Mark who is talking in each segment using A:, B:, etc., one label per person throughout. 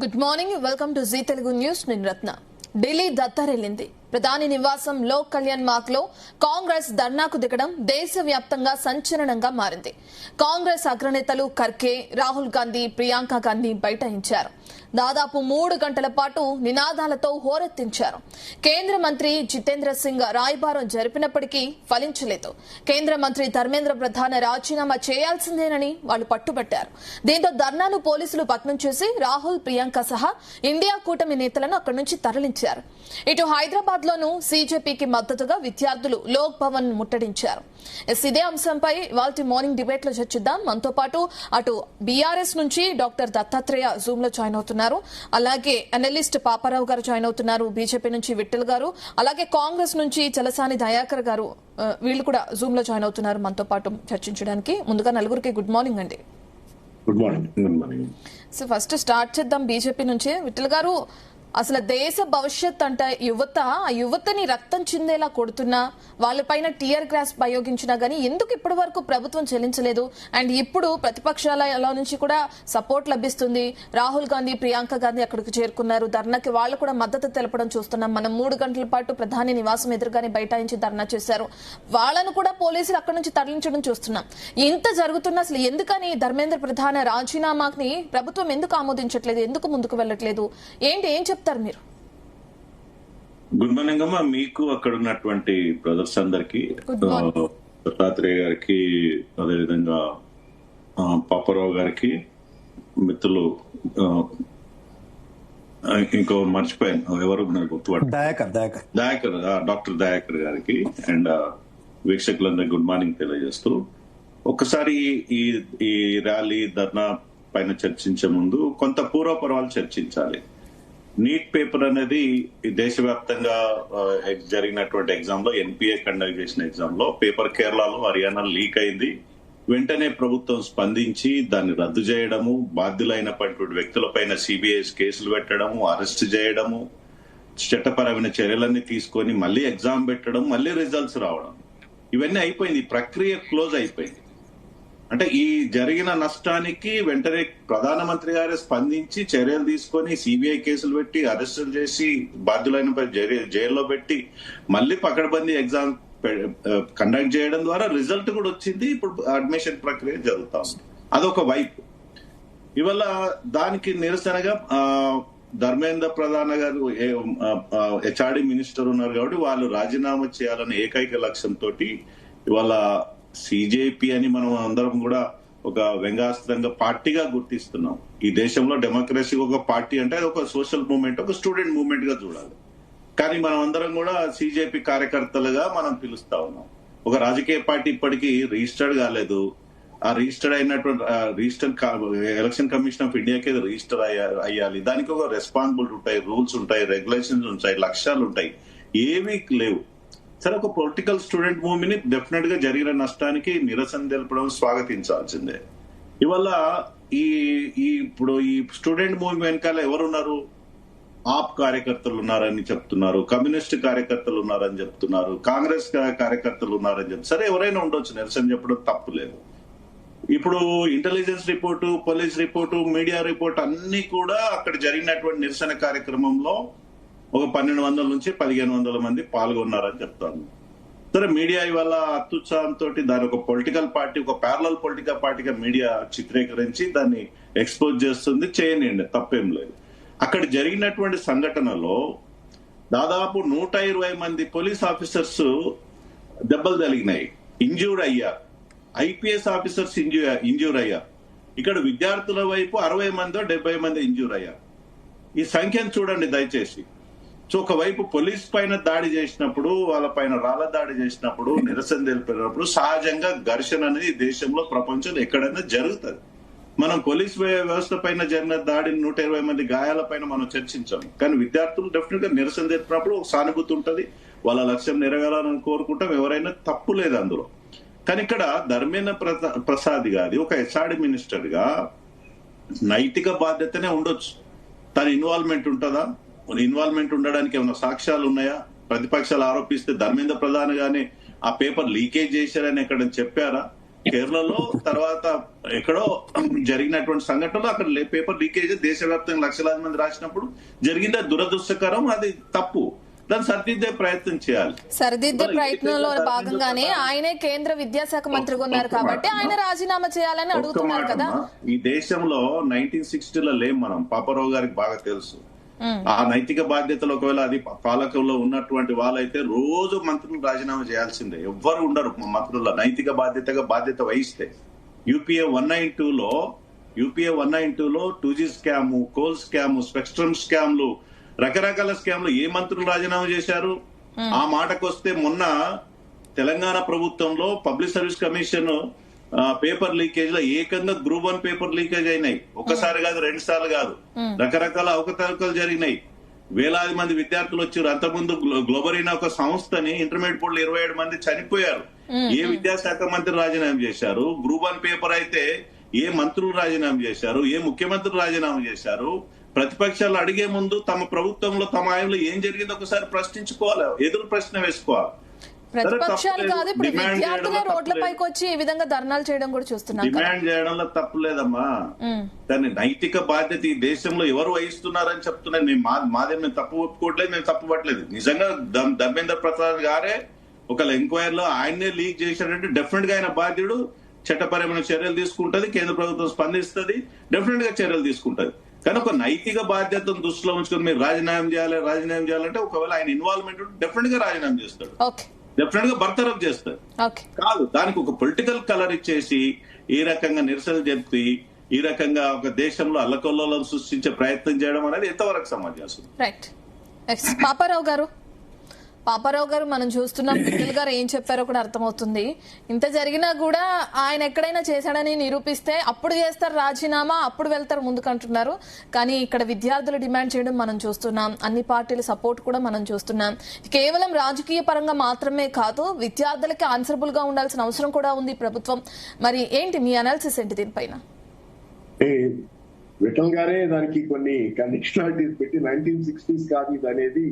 A: Good morning, welcome to Zee Telugu news. నేను రత్న. ఢిల్లీ దత్తరెళ్లింది. ప్రధాని నివాసం లోక్ కళ్యాణ్ మార్గ్ లో కాంగ్రెస్ ధర్నాకు దిగడం దేశవ్యాప్తంగా సంచలనంగా మారింది. కాంగ్రెస్ అగ్రనేతలు ఖర్గే, రాహుల్ గాంధీ, ప్రియాంక గాంధీ బైఠాయించారు. దాదాపు 3 గంటల పాటు నినాదాలతో హోరెత్తించారు. కేంద్ర మంత్రి జితేంద్ర సింగ్ రాయబారం జరిపినప్పటికీ ఫలించలేదు. కేంద్ర మంత్రి ధర్మేంద్ర ప్రధాన్ రాజీనామా చేయాల్సిందేనని వాళ్లు పట్టుబట్టారు. దీంతో ధర్నాను పోలీసులు భగ్నం చేసి రాహుల్, ప్రియాంక సహా ఇండియా కూటమి నేతలను అక్కడి నుంచి తరలించారు. ఇటు హైదరాబాద్ లోనూ సీజేపీకి మద్దతుగా విద్యార్థులు లోక్ భవన్ ముట్టడించారు. ఇదే అంశంపై ఇవాల్టి మార్నింగ్ డిబేట్ లో చర్చిద్దాం. మనతో పాటు అటు బీఆర్ఎస్ నుంచి డాక్టర్ దత్తాత్రేయ జూమ్ లో జాయిన్ అవుతున్నారు. అలాగే అనలిస్ట్ పాపారావు గారు జాయిన్ అవుతున్నారు. బీజేపీ నుంచి విఠల్ గారు, అలాగే కాంగ్రెస్ నుంచి చలసాని దయాకర్ గారు, వీళ్ళు కూడా జూమ్ లో జాయిన్ అవుతున్నారు మనతో పాటు చర్చించడానికి. ముందుగా నలుగురికి గుడ్ మార్నింగ్ అండి.
B: Good morning. Good morning.
A: So first start చేద్దాం బీజేపీ నుంచి. విఠల్ గారు, అసలు దేశ భవిష్యత్ అంటే ఆ యువతని రక్తం చిందేలా కొడుతున్నా, వాళ్ళపైన టియర్ గ్యాస్ ప్రయోగించినా గానీ ఎందుకు ఇప్పటి వరకు ప్రభుత్వం చెల్లించలేదు? అండ్ ఇప్పుడు ప్రతిపక్షాల నుంచి కూడా సపోర్ట్ లభిస్తుంది. రాహుల్ గాంధీ, ప్రియాంక గాంధీ అక్కడికి చేరుకున్నారు. ధర్నాకి వాళ్ళు కూడా మద్దతు తెలపడం చూస్తున్నాం. మనం 3 గంటల పాటు ప్రధాని నివాసం ఎదురుగానే బైఠాయించి ధర్నా చేశారు. వాళ్ళను కూడా పోలీసులు అక్కడి నుంచి తరలించడం చూస్తున్నాం. ఇంత జరుగుతున్నా అసలు ఎందుకని ధర్మేంద్ర ప్రధాన్ రాజీనామాని ప్రభుత్వం ఎందుకు ఆమోదించట్లేదు? ఎందుకు ముందుకు వెళ్ళట్లేదు? ఏం చెప్తారు మీరు?
B: గుడ్ మార్నింగ్ అమ్మా. మీకు అక్కడ ఉన్నటువంటి బ్రదర్స్ అందరికి, దత్తాత్రేయ గారికి, అదేవిధంగా పాపారావు గారికి, మిత్రులు ఇంకో మర్చిపోయాను ఎవరు గుర్తుపట్టు, దయాకర్ డాక్టర్ దయాకర్ గారికి అండ్ వీక్షకులందరికీ గుడ్ మార్నింగ్ తెలియజేస్తూ, ఒక్కసారి ఈ ర్యాలీ ధర్నా పైన చర్చించే ముందు కొంత పూర్వపర్వాలు చర్చించాలి. నీట్ పేపర్ అనేది దేశవ్యాప్తంగా జరిగినటువంటి ఎగ్జామ్ లో, ఎన్పిఏ కండక్ట్ చేసిన ఎగ్జామ్ లో పేపర్ కేరళలో, హర్యానాలో లీక్ అయింది. వెంటనే ప్రభుత్వం స్పందించి దాన్ని రద్దు చేయడము, బాధ్యులైనటువంటి వ్యక్తులపైన సిబిఐ కేసులు పెట్టడము, అరెస్ట్ చేయడము, చట్టపరమైన చర్యలన్నీ తీసుకొని మళ్ళీ ఎగ్జామ్ పెట్టడం, మళ్ళీ రిజల్ట్స్ రావడం, ఇవన్నీ అయిపోయింది. ఈ ప్రక్రియ క్లోజ్ అయిపోయింది. అంటే ఈ జరిగిన నష్టానికి వెంటనే ప్రధానమంత్రి గారే స్పందించి చర్యలు తీసుకొని సిబిఐ కేసులు పెట్టి అరెస్టులు చేసి బాధ్యులైన జైల్లో పెట్టి మళ్ళీ పకడ్బందీ ఎగ్జామ్ కండక్ట్ చేయడం ద్వారా రిజల్ట్ కూడా వచ్చింది. ఇప్పుడు అడ్మిషన్ ప్రక్రియ జరుగుతా ఉంది. అదొక వైపు. ఇవాళ దానికి నిరసనగా ధర్మేంద్ర ప్రధాన్ గారు హెచ్ఆర్డి మినిస్టర్ ఉన్నారు కాబట్టి వాళ్ళు రాజీనామా చేయాలనే ఏకైక లక్ష్యంతో ఇవాళ సిజేపీ అని మనం అందరం కూడా ఒక వ్యంగ్యాస్త్రంగా పార్టీగా గుర్తిస్తున్నాం. ఈ దేశంలో డెమోక్రసీ ఒక పార్టీ అంటే అది ఒక సోషల్ మూవ్మెంట్, ఒక స్టూడెంట్ మూవ్మెంట్ గా చూడాలి. కానీ మనం అందరం కూడా సిజేపీ కార్యకర్తలుగా మనం పిలుస్తా ఉన్నాం. ఒక రాజకీయ పార్టీ ఇప్పటికీ రిజిస్టర్డ్ కాలేదు. ఆ రిజిస్టర్డ్ అయినటువంటి ఎలక్షన్ కమిషన్ ఆఫ్ ఇండియాకి రిజిస్టర్ అయ్యాలి. దానికి ఒక రెస్పాన్సిబిలిటీ ఉంటాయి, రూల్స్ ఉంటాయి, రెగ్యులేషన్స్ ఉంటాయి, లక్ష్యాలు ఉంటాయి. ఏమీ లేవు. సరే, ఒక పొలిటికల్ స్టూడెంట్ మూవ్మెంట్ డెఫినెట్ గా జరిగిన నష్టానికి నిరసన తెలపడం స్వాగతించాల్సిందే. ఇవాళ ఇప్పుడు ఈ స్టూడెంట్ మూవ్మెంట్ వెనకాల ఎవరున్నారు? ఆప్ కార్యకర్తలు ఉన్నారని చెప్తున్నారు, కమ్యూనిస్ట్ కార్యకర్తలు ఉన్నారని చెప్తున్నారు, కాంగ్రెస్ కార్యకర్తలు ఉన్నారని చెప్తున్నారు. సరే, ఎవరైనా ఉండొచ్చు, నిరసన చెప్పడం తప్పు లేదు. ఇప్పుడు intelligence report, police report, media report అన్ని కూడా అక్కడ జరిగినటువంటి నిరసన కార్యక్రమంలో ఒక 1200 నుంచి 1500 మంది పాల్గొన్నారని చెప్తాను. సరే, మీడియా ఇవాళ అత్యుత్సాహంతో దాని ఒక పొలిటికల్ పార్టీ, ఒక ప్యారలల్ పొలిటికల్ పార్టీగా మీడియా చిత్రీకరించి దాన్ని ఎక్స్పోజ్ చేస్తుంది. చేయనియండి, తప్పేం లేదు. అక్కడ జరిగినటువంటి సంఘటనలో దాదాపు 120 మంది పోలీస్ ఆఫీసర్స్ దెబ్బలు తగిలినాయి, ఇంజ్యూర్డ్ అయ్యారు. ఐపీఎస్ ఆఫీసర్స్ ఇంజ్యూర్ అయ్యారు. ఇక్కడ విద్యార్థుల వైపు 60 మందో 70 మంది ఇంజ్యూర్ అయ్యారు. ఈ సంఖ్యను చూడండి దయచేసి. సో ఒకవైపు పోలీస్ పైన దాడి చేసినప్పుడు, వాళ్ళ పైన రాళ్ల దాడి చేసినప్పుడు, నిరసన తెలిపినప్పుడు సహజంగా ఘర్షణ అనేది దేశంలో, ప్రపంచంలో ఎక్కడైనా జరుగుతుంది. మనం పోలీస్ వ్యవస్థ పైన జరిగిన దాడి, 120 మంది గాయాల పైన మనం చర్చించాం. కానీ విద్యార్థులు డెఫినెట్ గా నిరసన తెలిపినప్పుడు ఒక సానుభూతి ఉంటుంది, వాళ్ళ లక్ష్యం నెరవేరాలని కోరుకుంటాం. ఎవరైనా తప్పు లేదు అందులో. కానీ ఇక్కడ ధర్మేంద్ర ప్రసాద్ గారి ఒక హెచ్ఆర్డి మినిస్టర్ గా నైతిక బాధ్యతనే ఉండొచ్చు. తన ఇన్వాల్వ్మెంట్ ఉంటుందా? ఇన్వాల్వ్మెంట్ ఉండడానికి ఏమైనా సాక్ష్యాలు ఉన్నాయా? ప్రతిపక్షాలు ఆరోపిస్తే ధర్మేంద్ర ప్రధాన్ గానే ఆ పేపర్ లీకేజ్ చేశారని ఎక్కడ చెప్పారా? కేరళలో తర్వాత ఎక్కడో జరిగినటువంటి సంఘటనలు అక్కడ పేపర్ లీకేజ్ దేశవ్యాప్తంగా లక్షలాది మంది రాసినప్పుడు జరిగింది. దురదృష్టకరం, అది తప్పు. దాన్ని సరిదిద్దే ప్రయత్నం చేయాలి.
A: సరిదిద్దే ప్రయత్నంలో భాగంగానే ఆయనే కేంద్ర విద్యాశాఖ మంత్రిగా ఉన్నారు కాబట్టి ఆయన రాజీనామా చేయాలని అడుగుతున్నారు కదా.
B: ఈ దేశంలో 1960లో లేం మనం, పాపారావు గారికి బాగా తెలుసు. ఆ నైతిక బాధ్యతలు ఒకవేళ అది పాలకంలో ఉన్నటువంటి వాళ్ళైతే రోజు మంత్రులు రాజీనామా చేయాల్సిందే. ఎవ్వరు ఉండరు మంత్రుల నైతిక బాధ్యత వహిస్తే. యూపీఏ 192లో 2G scam, coal scam, spectrum స్కామ్లు, రకరకాల స్కామ్లు ఏ మంత్రులు రాజీనామా చేశారు? ఆ మాటకొస్తే మొన్న తెలంగాణ ప్రభుత్వంలో public service commission paper leakage లో ఏకంగా గ్రూప్ 1 పేపర్ లీకేజ్ అయినాయి. ఒకసారి కాదు, 2 సార్లు కాదు, రకరకాల అవకతవకలు జరిగినాయి. వేలాది మంది విద్యార్థులు వచ్చారు. అంతకుముందు గ్లోబరీనా ఒక సంస్థని ఇంటర్మీడియట్ బోర్డులో 27 మంది చనిపోయారు. ఏ విద్యాశాఖ మంత్రి రాజీనామా చేశారు? గ్రూప్ 1 పేపర్ అయితే ఏ మంత్రులు రాజీనామా చేశారు? ఏ ముఖ్యమంత్రులు రాజీనామా చేశారు? ప్రతిపక్షాలు అడిగే ముందు తమ ప్రభుత్వంలో తమ ఆయనలో ఏం జరిగిందో ఒకసారి ప్రశ్నించుకోవాలి, ఎదురు ప్రశ్న వేసుకోవాలి.
A: ప్రతిపక్షాలు కాదు, ఇప్పుడు విద్యార్థులే రోడ్లపైకి వచ్చి ఈ విధంగా ధర్నాలు చేయడం కూడా చూస్తున్నాం.
B: డిమాండ్ చేయడంలో తప్పులేదమ్మా, కానీ నైతిక బాధ్యత ఈ దేశంలో ఎవరు వహిస్తున్నారని చెప్తున్నాను. మేము తప్పు ఒప్పుకోవట్లేదు, మేము తప్పు పట్టలేదు. నిజంగా ధర్మేంద్ర ప్రసాద్ గారే ఒక ఎంక్వైరీలో ఆయన్నే లీక్ చేశాడంటే డెఫినెట్ గా ఆయన బాధ్యుడు. చట్టపరమైన చర్యలు తీసుకుంటది, కేంద్ర ప్రభుత్వం స్పందిస్తుంది, డెఫినెట్ గా చర్యలు తీసుకుంటది. కానీ ఒక నైతిక బాధ్యతను దృష్టిలో ఉంచుకొని మీరు రాజీనామా చేయాలంటే ఒకవేళ ఆయన ఇన్వాల్వ్మెంట్ డెఫినెట్ గా రాజీనామా చేస్తాడు, డెఫినెట్ గా బర్తరఫ్ చేస్తారు. కాదు, దానికి ఒక పొలిటికల్ కలర్ ఇచ్చేసి ఈ రకంగా నిరసన చెప్పి ఈ రకంగా ఒక దేశంలో అల్లకల్లోలం సృష్టించే ప్రయత్నం చేయడం అనేది ఎంతవరకు సమాజం?
A: రైట్. పాపారావు గారు మనం చూస్తున్నాం, పిల్లల గారు ఏం చెప్పారో కూడా అర్థమవుతుంది. ఇంత జరిగినా కూడా ఆయన ఎక్కడైనా చేశాడని నిరూపిస్తే అప్పుడు చేస్తారు రాజీనామా, అప్పుడు వెళ్తారు ముందుకంటున్నారు. కానీ ఇక్కడ విద్యార్థులు డిమాండ్ చేయడం మనం చూస్తున్నాం, అన్ని పార్టీల సపోర్ట్ కూడా మనం చూస్తున్నాం. కేవలం రాజకీయ పరంగా మాత్రమే కాదు, విద్యార్థులకి ఆన్సరబుల్ గా ఉండాల్సిన అవసరం కూడా ఉంది ప్రభుత్వం. మరి ఏంటి మీ అనాలిసిస్ ఏంటి దీనిపైన?
C: విఠల్ గారే దానికి కొన్ని కండిషనాలిటీస్ పెట్టి 1960s కాదు ఇది అనేది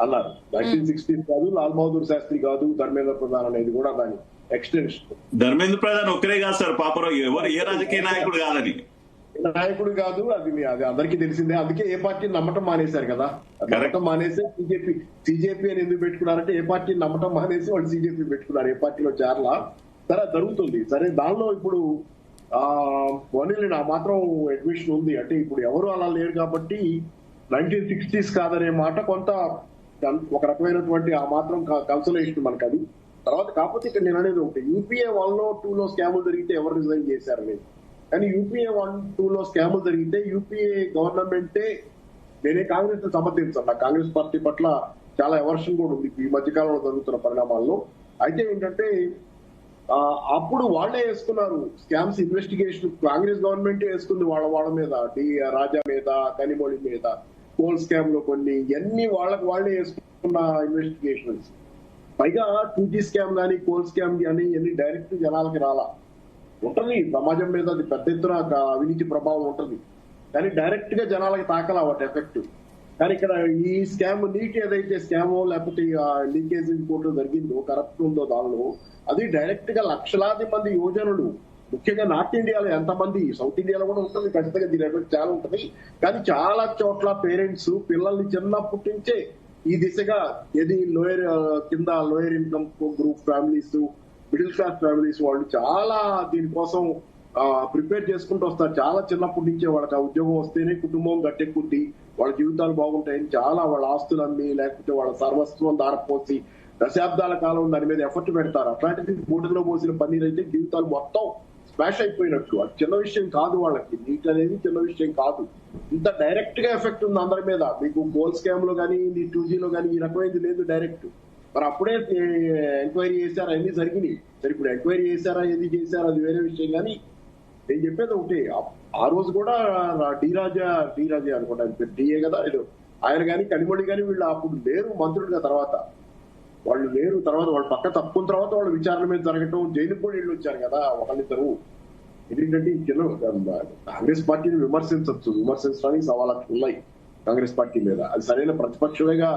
C: అన్నారు. 1960s కాదు, లాల్ బహదూర్ శాస్త్రి కాదు, ధర్మేంద్ర ప్రధాన్ అనేది కూడా దాని ఎక్స్టెన్షన్.
B: ధర్మేంద్ర ప్రధాన్ ఒక్కరే కాదు సార్, పాపారావు ఎవరు ఏ రాజకీయ నాయకుడు కాదని.
C: నాయకుడు కాదు, అది అందరికీ తెలిసిందే. అందుకే ఏ పార్టీని నమ్మటం మానేశారు కదా. నమ్మటం మానేసి సిజేపీ అని ఎందుకు పెట్టుకున్నారంటే ఏ పార్టీని నమ్మటం మానేసి వాళ్ళు సిజేపీ పెట్టుకున్నారు. ఏ పార్టీలో చేరలా. సరే జరుగుతుంది. సరే దానిలో ఇప్పుడు ఆ మాత్రం అడ్మిషన్ ఉంది. అంటే ఇప్పుడు ఎవరు అలా లేరు కాబట్టి 1960s కాదనే మాట కొంత ఒక రకమైనటువంటి ఆ మాత్రం కన్సలేషన్ మనకు అది. తర్వాత కాకపోతే ఇక్కడ నేను అనేది ఒకటి, యూపీఏ 1లో 2లో స్కాములు జరిగితే ఎవరు రిజైన్ చేశారనేది. కానీ యూపీఏ 1, 2లో స్కాములు జరిగితే యూపీఏ గవర్నమెంటే, నేనే కాంగ్రెస్ ని సమర్థించాను. నాకు కాంగ్రెస్ పార్టీ పట్ల చాలా ఎవర్షన్ కూడా ఉంది ఈ మధ్యకాలంలో జరుగుతున్న పరిణామాల్లో. అయితే ఏంటంటే అప్పుడు వాళ్లే వేసుకున్నారు స్కామ్స్ ఇన్వెస్టిగేషన్. కాంగ్రెస్ గవర్నమెంటే వేసుకుంది వాళ్ళ మీద, రాజా మీద, కనిమొళి మీద, కోల్ స్కామ్ లో కొన్ని ఇవన్నీ వాళ్లే వేసుకున్న ఇన్వెస్టిగేషన్స్. పైగా 2G స్కామ్ కానీ, కోల్ స్కామ్ కానీ ఇవన్నీ డైరెక్ట్ జనాలకి రాలా. ఉంటది సమాజం మీద అది పెద్ద ఎత్తున అవినీతి ప్రభావం ఉంటది, కానీ డైరెక్ట్ గా జనాలకి తాకలా వాటి ఎఫెక్ట్. కానీ ఇక్కడ ఈ స్కామ్ నీట్ ఏదైతే స్కామో లేకపోతే లీకేజ్ ఇంకోటో జరిగిందో, కరప్షన్ ఉందో దానిలో, అది డైరెక్ట్ గా లక్షలాది మంది యువజనులు, ముఖ్యంగా నార్త్ ఇండియాలో ఎంతమంది, సౌత్ ఇండియాలో కూడా ఉంటుంది ఖచ్చితంగా, దీని ఎఫెక్ట్ చాలా ఉంటుంది. కానీ చాలా చోట్ల పేరెంట్స్ పిల్లల్ని చిన్నప్పటి నుంచే ఈ దిశగా కింద lower income group families, middle class families వాళ్ళు చాలా దీనికోసం ప్రిపేర్ చేసుకుంటూ వస్తారు. చాలా చిన్నప్పటి నుంచే వాళ్ళకి ఆ ఉద్యోగం వస్తేనే కుటుంబం గట్టెక్కుద్ది, వాళ్ళ జీవితాలు బాగుంటాయని చాలా వాళ్ళ ఆస్తులు అమ్మి లేకపోతే వాళ్ళ సర్వస్వం దారపోసి దశాబ్దాల కాలం దాని మీద ఎఫర్ట్ పెడతారు. అట్లాంటిది బోర్డులో పోసిన పన్నీర్ అయితే జీవితాలు మొత్తం స్మాష్ అయిపోయినట్టు. అది చిన్న విషయం కాదు, వాళ్ళకి నీట్ అనేది చిన్న విషయం కాదు. ఇంత డైరెక్ట్ గా ఎఫెక్ట్ ఉంది అందరి మీద. మీకు కోల్ స్కామ్ లో కానీ 2Gలో కానీ ఈ రకమైనది లేదు డైరెక్ట్. మరి అప్పుడే ఎంక్వైరీ చేశారా, అన్ని జరిగినాయి. సరే ఇప్పుడు ఎంక్వైరీ చేశారా, ఏది చేశారా అది వేరే విషయం. కానీ నేను చెప్పేది ఒకటి, ఆ రోజు కూడా డి రాజా అనుకుంటా, డిఏ కదా ఏదో, ఆయన కానీ కనిమొళి కానీ వీళ్ళు అప్పుడు లేరు మంత్రులుగా. తర్వాత వాళ్ళు లేరు, తర్వాత వాళ్ళు పక్క తప్పుకున్న తర్వాత వాళ్ళు విచారణ మీద జరగటం, జైలుకు కూడా వీళ్ళు వచ్చారు కదా ఒకళ్ళిద్దరు. ఏంటంటే చిన్న కాంగ్రెస్ పార్టీని విమర్శించడానికి సవాళ్ళకి ఉన్నాయి కాంగ్రెస్ పార్టీ మీద. అది సరైన ప్రతిపక్షమేగా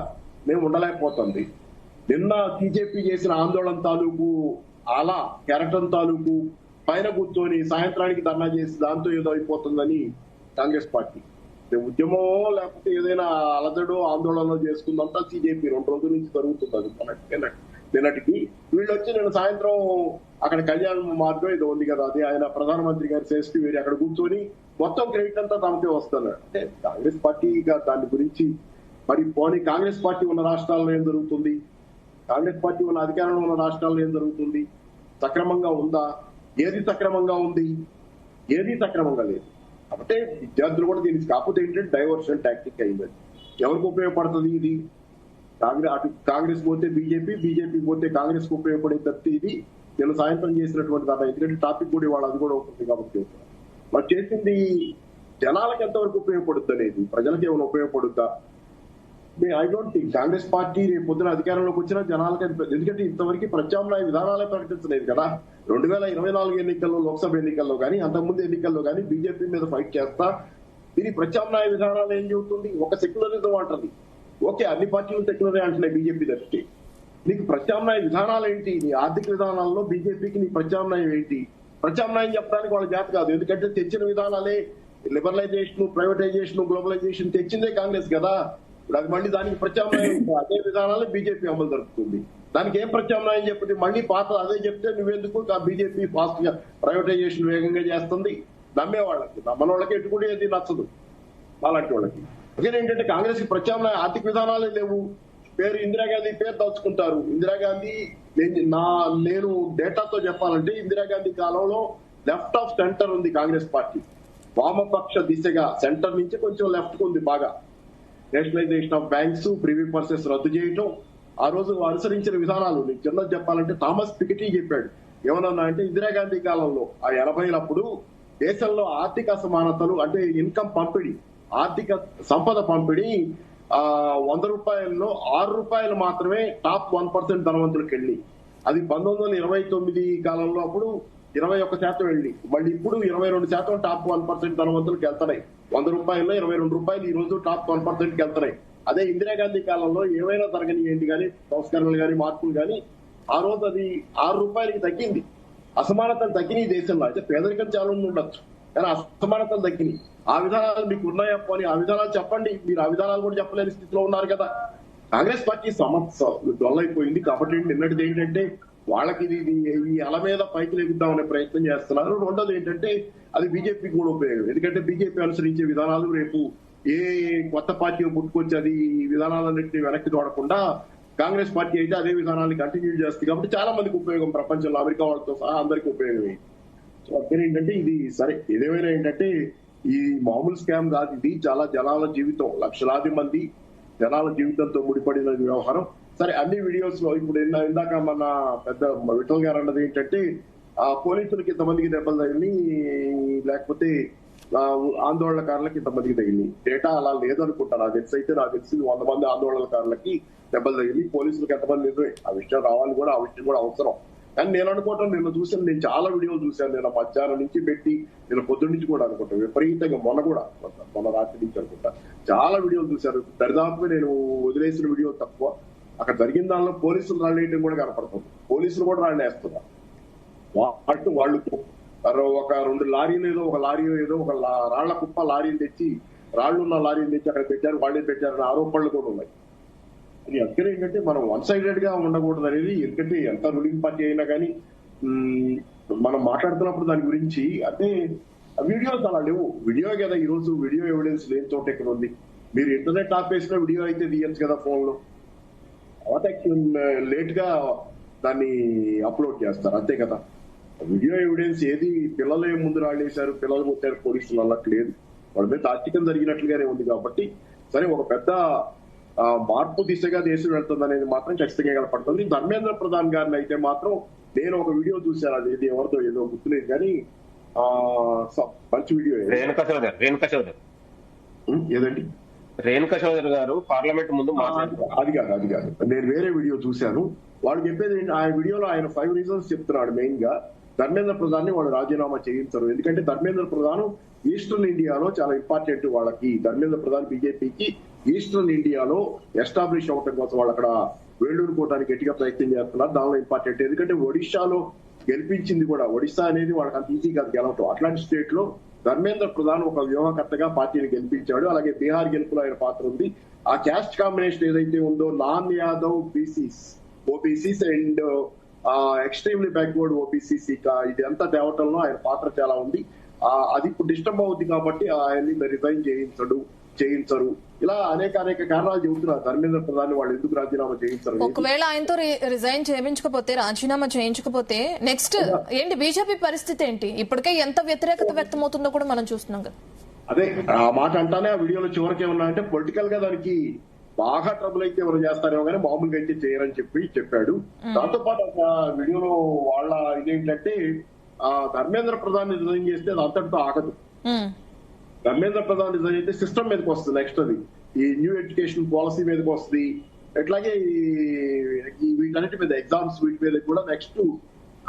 C: మేము ఉండలేకపోతుంది. నిన్న బీజేపీ చేసిన ఆందోళన తాలూకు అలా కెరటన్ తాలూకు పైన కూర్చొని సాయంత్రానికి ధర్నా చేసి దాంతో ఏదో అయిపోతుందని కాంగ్రెస్ పార్టీ ఉద్యమం లేకపోతే ఏదైనా అలజడో ఆందోళన చేసుకుందంతా సిజేపీ 2 రోజుల నుంచి జరుగుతుంది. నిన్నటికి వీళ్ళు వచ్చి నేను సాయంత్రం అక్కడ కళ్యాణ మార్గం ఏదో ఉంది కదా, అది ఆయన ప్రధానమంత్రి గారి సేఫ్టీ వేరి అక్కడ కూర్చొని మొత్తం క్రెడిట్ అంతా తమకే వస్తున్నారు. అంటే కాంగ్రెస్ పార్టీగా దాని గురించి మరి పోనీ కాంగ్రెస్ పార్టీ ఉన్న రాష్ట్రాల్లో ఏం జరుగుతుంది, కాంగ్రెస్ పార్టీ ఉన్న అధికారంలో ఉన్న రాష్ట్రాల్లో ఏం జరుగుతుంది, సక్రమంగా ఉందా, ఏది సక్రమంగా ఉంది, ఏది సక్రమంగా లేదు. కాబట్టి విద్యార్థులు కూడా దీనికి కాకపోతే ఏంటంటే డైవర్షన్ టాక్టిక్ అయింది. ఎవరికి ఉపయోగపడుతుంది ఇది? అటు కాంగ్రెస్ పోతే బీజేపీ, బీజేపీ పోతే కాంగ్రెస్ కు ఉపయోగపడే తప్పితే ఇది నేను సాయంత్రం చేసినటువంటి దాంట్లో ఎందుకంటే టాపిక్ కూడా వాళ్ళు అది కూడా ఉంటుంది కాబట్టి మరి చేసింది జనాలకు ఎంతవరకు ఉపయోగపడుద్ది అనేది, ప్రజలకు ఏమైనా ఉపయోగపడుద్దా? I don't think Congress party రేపు పొద్దున అధికారంలోకి వచ్చినా జనాలకి ఎందుకంటే ఇంతవరకు ప్రత్యామ్నాయ విధానాలే ప్రకటించలేదు కదా. 2024 ఎన్నికల్లో, లోక్సభ ఎన్నికల్లో కానీ అంతకుముందు ఎన్నికల్లో కానీ బీజేపీ మీద ఫైట్ చేస్తా దీని ప్రత్యామ్నాయ విధానాలు ఏం చెబుతుంది? ఒక సెక్యులరిజం అంటుంది. ఓకే, అన్ని పార్టీలు సెక్యులరే అంటున్నాయి బీజేపీ తప్పితే. నీకు ప్రత్యామ్నాయ విధానాలు ఏంటి? నీ ఆర్థిక విధానాల్లో బీజేపీకి నీ ప్రత్యామ్నాయం ఏంటి? ప్రత్యామ్నాయం చెప్పడానికి వాళ్ళ జాతి కాదు. ఎందుకంటే తెచ్చిన విధానాలే లిబరలైజేషన్, ప్రైవేటైజేషన్, గ్లోబలైజేషన్ తెచ్చిందే కాంగ్రెస్ కదా. ఇప్పుడు అది మళ్ళీ దానికి ప్రత్యామ్నాయం అదే విధానాలే బీజేపీ అమలు జరుపుతుంది. దానికి ఏం ప్రత్యామ్నాయం చెప్తే మళ్ళీ పాత అదే చెప్తే నువ్వెందుకు బీజేపీ ఫాస్ట్ గా ప్రైవేటైజేషన్ వేగంగా చేస్తుంది. నమ్మే వాళ్ళకి, నమ్మని వాళ్ళకి ఎట్టుకుంటే అది నచ్చదు అలాంటి వాళ్ళకి. అందుకని ఏంటంటే కాంగ్రెస్ కి ప్రత్యామ్నాయ ఆర్థిక విధానాలే లేవు. పేరు ఇందిరాగాంధీ పేరు దాచుకుంటారు. ఇందిరాగాంధీ నేను డేటాతో చెప్పాలంటే ఇందిరాగాంధీ కాలంలో లెఫ్ట్ ఆఫ్ సెంటర్ ఉంది కాంగ్రెస్ పార్టీ. వామపక్ష దిశగా సెంటర్ నుంచి కొంచెం లెఫ్ట్ ఉంది బాగా. Nationalisation of banks, privy purses రద్దు చేయటం, ఆ రోజు అనుసరించిన విధానాలు నీకు చిన్నది చెప్పాలంటే థామస్ పికెటీ చెప్పాడు. ఏమన్నా అంటే ఇందిరాగాంధీ కాలంలో ఆ 80లప్పుడు దేశంలో ఆర్థిక అసమానతలు అంటే ఇన్కమ్ పంపిణీ, ఆర్థిక సంపద పంపిణీ 100 రూపాయల్లో 6 రూపాయలు మాత్రమే టాప్ 1% ధనవంతులకు వెళ్ళి, అది 1929 కాలంలో అప్పుడు 21% వెళ్ళి, మళ్ళీ ఇప్పుడు 22% టాప్ 1% ధనవంతులకు వెళ్తున్నాయి. 100 రూపాయల్లో 22 రూపాయలు ఈ రోజు టాప్ 1%కి వెళ్తున్నాయి. అదే ఇందిరాగాంధీ కాలంలో ఏమైనా తరగని ఏంటి కానీ సంస్కరణలు కానీ మార్పులు కానీ ఆ రోజు అది 6 రూపాయలకి తగ్గింది. అసమానతలు తగ్గినాయి దేశంలో. అయితే పేదరికం చాలా ఉండొచ్చు కానీ అసమానతలు తగ్గినాయి. ఆ విధానాలు మీకు ఉన్నాయా పోనీ ఆ విధానాలు చెప్పండి. మీరు ఆ విధానాలు కూడా చెప్పలేని స్థితిలో ఉన్నారు కదా. కాంగ్రెస్ పార్టీ సమస్య డొల్లైపోయింది కాబట్టి నిన్నటిది ఏంటంటే వాళ్ళకి ఇది ఈ అల మీద పైకి లెగుద్దామనే ప్రయత్నం చేస్తున్నారు. రెండోది ఏంటంటే అది బీజేపీకి కూడా ఉపయోగం. ఎందుకంటే బీజేపీ అనుసరించే విధానాలు రేపు ఏ కొత్త పార్టీ పుట్టుకొచ్చి అది ఈ విధానాలన్నింటినీ వెనక్కి చూడకుండా కాంగ్రెస్ పార్టీ అయితే అదే విధానాన్ని కంటిన్యూ చేస్తుంది కాబట్టి చాలా మందికి ఉపయోగం. ప్రపంచంలో అమెరికా వాళ్ళతో సహా అందరికీ ఉపయోగమే. సో అక్కడ ఏంటంటే ఇది సరే ఏదేమైనా ఏంటంటే ఈ మామూలు స్కామ్ కాదు, ఇది చాలా జనాల జీవితం, లక్షలాది మంది జనాల జీవితంతో ముడిపడిన వ్యవహారం. సరే అన్ని వీడియోస్ లో ఇప్పుడు ఇందాక మన పెద్ద విఠల్ గారు అన్నది ఏంటంటే ఆ పోలీసులకి ఇంతమందికి దెబ్బలు తగిలి లేకపోతే ఆందోళనకారులకు ఇంతమందికి తగిలి డేటా అలా లేదనుకుంటా. నాకు తెలిసి 100 మంది ఆందోళనకారులకి దెబ్బలు తగిలి పోలీసులకు ఎంతమంది నిజమే. ఆ విషయం రావాలి కూడా, ఆ విషయం కూడా అవసరం. కానీ నేను అనుకోవటం నేను చాలా వీడియోలు చూశాను. నేను మధ్యాహ్నం నుంచి పెట్టి నేను పొద్దున్న నుంచి కూడా అనుకుంటాను విపరీతంగా మొన్న రాత్రి నుంచి అనుకుంటా చాలా వీడియోలు చూశాను. దరిదాపుగా నేను వదిలేసిన వీడియో తక్కువ. అక్కడ జరిగిన దానిలో పోలీసులు రాళ్ళేయడం కూడా కనపడుతుంది. పోలీసులు కూడా రాళ్ళేస్తున్నారు. వాళ్ళు ఒక 2 లారీలు ఏదో ఒక లారీ ఏదో ఒక రాళ్ల కుప్ప లారీలు తెచ్చి రాళ్లున్న లారీలు తెచ్చి అక్కడ పెట్టారు, వాళ్ళే పెట్టారని ఆరోపణలు కూడా ఉన్నాయి. అది అక్కడ ఏంటంటే మనం వన్ సైడెడ్ గా ఉండకూడదు అనేది. ఎందుకంటే ఎంత రూలింగ్ పార్టీ అయినా కానీ మనం మాట్లాడుతున్నప్పుడు దాని గురించి అంటే వీడియోస్ అలా లేవు. వీడియో కదా ఈ రోజు వీడియో ఎవిడెన్స్ లేని చోట ఎక్కడ ఉంది? మీరు ఇంటర్నెట్ ఆపేసిన వీడియో అయితే తీయచ్చు కదా ఫోన్ లో. తర్వాత లేట్ గా దాన్ని అప్లోడ్ చేస్తారు అంతే కదా. వీడియో ఎవిడెన్స్ ఏది పిల్లలే ముందు రాళ్ళేశారు, పిల్లలు కొట్టారు పోలీసులు అన్నట్టు లేదు. వాళ్ళ మీద తార్కికం జరిగినట్లుగానే ఉంది. కాబట్టి సరే ఒక పెద్ద మార్పు దిశగా దేశం వెళ్తుంది అనేది మాత్రం ఖచ్చితంగా కనపడుతుంది. ధర్మేంద్ర ప్రధాన్ గారిని అయితే మాత్రం నేను ఒక వీడియో చూశాను, అది ఏది ఎవరితో ఏదో గుర్తులేదు కానీ మంచి వీడియో.
D: రేణుకా చౌదరి
C: ఏదండి
D: రేణుకా చౌదరి గారు పార్లమెంట్ ముందు
C: అది కాదు నేను వేరే వీడియో చూశాను. వాళ్ళు చెప్పేది ఆ వీడియోలో ఆయన 5 రీజన్స్ చెప్తున్నాడు. మెయిన్ గా ధర్మేంద్ర ప్రధాన్ ని వాళ్ళు రాజీనామా చేయించరు. ఎందుకంటే ధర్మేంద్ర ప్రధాన్ ఈస్టర్న్ ఇండియాలో చాలా ఇంపార్టెంట్. వాళ్ళకి ధర్మేంద్ర ప్రధాన్ బీజేపీకి ఈస్టర్న్ ఇండియాలో ఎస్టాబ్లిష్ అవ్వటం కోసం వాళ్ళు అక్కడ వేళ్ళూరుకోవడానికి గట్టిగా ప్రయత్నం చేస్తున్నారు. దానిలో ఇంపార్టెంట్ ఎందుకంటే ఒడిశాలో గెలిపించింది కూడా, ఒడిశా అనేది వాళ్ళకి అంత ఈజీ కాదు గెలవటం. అట్లాంటి స్టేట్ లో ధర్మేంద్ర ప్రధాన్ ఒక వ్యూహకర్తగా పార్టీని గెలిపించాడు. అలాగే బీహార్ గెలుపులో ఆయన పాత్ర ఉంది. ఆ క్యాస్ట్ కాంబినేషన్ ఏదైతే ఉందో, non Yadav OBCs and extremely backward OBCC, ఇది అంతా తేవటంలో ఆయన పాత్ర చాలా ఉంది. అది ఇప్పుడు డిస్టర్బ్ అవుతుంది కాబట్టి ఆయన్ని రిజైన్ చేయించరు. ఇలా అనేక కారణాలు చెబుతున్నారు ధర్మేంద్ర ప్రధాన్ వాళ్ళు ఎందుకు రాజీనామా చేయించరు.
A: ఒకవేళ ఆయనతో రిజైన్ చేయించకపోతే, రాజీనామా చేయించకపోతే నెక్స్ట్ ఏంటి బీజేపీ పరిస్థితి ఏంటి? ఇప్పటికే ఎంత వ్యతిరేకత వ్యక్తమవుతుందో కూడా మనం చూస్తున్నాం కదా.
C: అదే ఆ మాట అంటానే ఆ వీడియోలో చివరికి ఏమన్నా అంటే పొలిటికల్ గా దానికి బాగా ట్రబుల్ అయితే ఎవరు చేస్తారేమో కానీ మామూలుగా అయితే చేయరని చెప్పాడు. దాంతో పాటు ఆ వీడియోలో వాళ్ళ ఇదేంటంటే ధర్మేంద్ర ప్రధాన్ రిజైన్ చేస్తే అది అంతటితో ఆగదు. ధర్మేంద్ర ప్రధాన్ రిజైన్ అయితే సిస్టమ్ మీదకి వస్తుంది. నెక్స్ట్ అది ఈ న్యూ ఎడ్యుకేషన్ పాలసీ మీదకి వస్తుంది. అట్లాగే వీటన్నిటి మీద ఎగ్జామ్స్ వీటి మీద కూడా నెక్స్ట్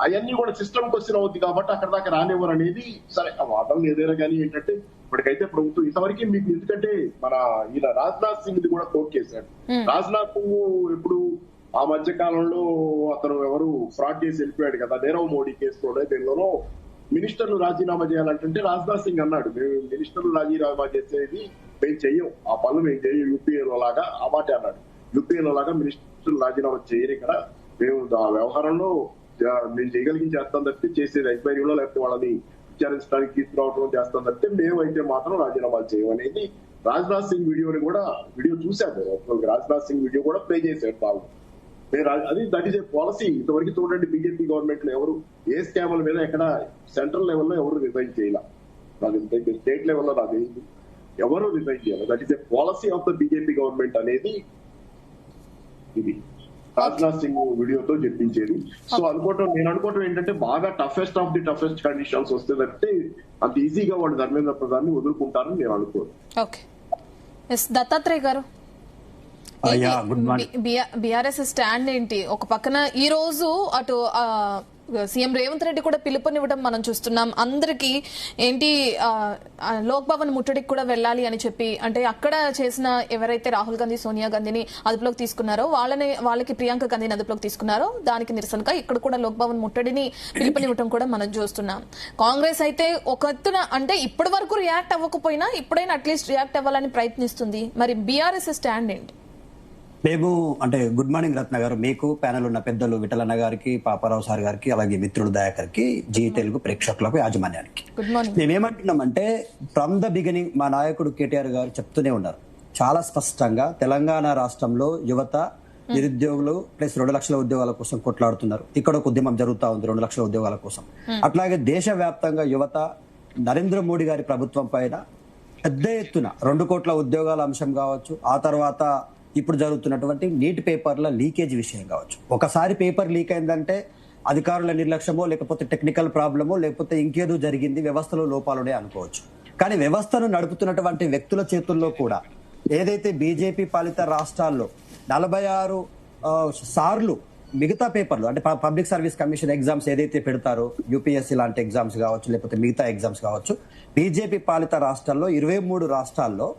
C: అవన్నీ కూడా సిస్టమ్ క్వశ్చన్ అవుతుంది కాబట్టి అక్కడ దాకా రానివ్వరు అనేది. సరే ఆ వాదనలు ఏదైనా కానీ ఏంటంటే ఇప్పటికైతే ప్రభుత్వం ఇంతవరకు మీకు ఎందుకంటే మన ఈయన రాజ్నాథ్ సింగ్ ది కూడా కోర్టు చేశాడు. రాజ్నాథ్ సింగ్ ఇప్పుడు ఆ మధ్య కాలంలో అతను ఎవరు ఫ్రాడ్ చేసి వెళ్ళిపోయాడు కదా, నీరవ్ మోడీ కేసులోనే. దీనిలోనూ మినిస్టర్లు రాజీనామా చేయాలంటే రాజ్నాథ్ సింగ్ అన్నాడు, మేము మినిస్టర్లు రాజీనామా చేసేది మేము చెయ్యం, ఆ పనులు మేము చెయ్యం యూపీఏలో లాగా. ఆ మాట అన్నాడు, యూపీఏలో లాగా మినిస్టర్లు రాజీనామా చేయరు, ఇక్కడ మేము ఆ వ్యవహారంలో మేము చేయగలిగి చేస్తాం తప్పితే చేసేది ఎంక్వైరీలో లేకపోతే వాళ్ళని విచారించడానికి తీసుకురావడం చేస్తాం తప్పితే మేమైతే మాత్రం రాజీనామాలు చేయమనేది రాజ్నాథ్ సింగ్ వీడియో చూశాను. రాజ్నాథ్ సింగ్ వీడియో కూడా ప్లే చేశాడు బాబు. అది దట్ ఈస్ ఏ పాలసీ. ఇంతవరకు చూడండి బీజేపీ గవర్నమెంట్ లో ఎవరు ఏ స్కామ్ల మీద ఎక్కడ సెంట్రల్ లెవెల్లో ఎవరు రిజైన్ చేయాల, స్టేట్ లెవెల్లో నాకు ఎవరు రిజైన్ చేయాలి. That is a policy of the BJP government అనేది ఇది రాజ్నాథ్ సింగ్ వీడియోతో చెప్పించేది. సో నేను అనుకోవటం ఏంటంటే బాగా toughest of the toughest conditions వస్తే తప్పితే అంత ఈజీగా వాళ్ళు ధర్మేంద్ర ప్రధాన్ ని వదులుకుంటారని నేను అనుకోను.
A: ఓకే, దత్తాత్రేయ గారు, బీఆర్ఎస్ స్టాండ్ ఏంటి? ఒక పక్కన ఈ రోజు అటు సీఎం రేవంత్ రెడ్డి కూడా పిలుపునివ్వడం మనం చూస్తున్నాం. అందరికి ఏంటి లోక్ భవన్ ముట్టడికి కూడా వెళ్ళాలి అని చెప్పి, అంటే అక్కడ చేసిన ఎవరైతే రాహుల్ గాంధీ సోనియా గాంధీని అదుపులోకి తీసుకున్నారో వాళ్ళకి ప్రియాంక గాంధీని అదుపులోకి తీసుకున్నారో దానికి నిరసనగా ఇక్కడ కూడా లోక్ భవన్ ముట్టడిని పిలుపునివ్వడం కూడా మనం చూస్తున్నాం. కాంగ్రెస్ అయితే ఒక ఎత్తున అంటే ఇప్పటి వరకు రియాక్ట్ అవ్వకపోయినా ఇప్పుడైనా అట్లీస్ట్ రియాక్ట్ అవ్వాలని ప్రయత్నిస్తుంది. మరి బీఆర్ఎస్ స్టాండ్ ఏంటి?
E: మేము అంటే గుడ్ మార్నింగ్ రత్న గారు, మీకు ప్యానెల్ ఉన్న పెద్దలు విఠలన్న గారికి, పాపారావు సార్ గారికి, అలాగే మిత్రుడు దయాకర్ కి, జీ తెలుగు ప్రేక్షకులకు, యాజమాన్యానికి మేమేమంటున్నామంటే ఫ్రమ్ ద బిగినింగ్ మా నాయకుడు కేటీఆర్ గారు చెప్తూనే ఉన్నారు చాలా స్పష్టంగా, తెలంగాణ రాష్ట్రంలో యువత నిరుద్యోగులు ప్లస్ 2 లక్షల ఉద్యోగాల కోసం కొట్లాడుతున్నారు. ఇక్కడ ఒక ఉద్యమం జరుగుతా ఉంది 2 లక్షల ఉద్యోగాల కోసం. అట్లాగే దేశవ్యాప్తంగా యువత నరేంద్ర మోడీ గారి ప్రభుత్వం పైన పెద్ద ఎత్తున 2 కోట్ల ఉద్యోగాల అంశం కావచ్చు, ఆ తర్వాత ఇప్పుడు జరుగుతున్నటువంటి నీట్ పేపర్ల లీకేజ్ విషయం కావచ్చు. ఒకసారి పేపర్ లీక్ అయిందంటే అధికారుల నిర్లక్ష్యమో లేకపోతే టెక్నికల్ ప్రాబ్లమో లేకపోతే ఇంకేదో జరిగింది, వ్యవస్థలో లోపాలునే అనుకోవచ్చు. కానీ వ్యవస్థను నడుపుతున్నటువంటి వ్యక్తుల చేతుల్లో కూడా ఏదైతే బీజేపీ పాలిత రాష్ట్రాల్లో 46 సార్లు మిగతా పేపర్లు అంటే పబ్లిక్ సర్వీస్ కమిషన్ ఎగ్జామ్స్ ఏదైతే పెడతారో, యూపీఎస్సీ లాంటి ఎగ్జామ్స్ కావచ్చు లేకపోతే మిగతా ఎగ్జామ్స్ కావచ్చు, బీజేపీ పాలిత రాష్ట్రాల్లో 23 రాష్ట్రాల్లో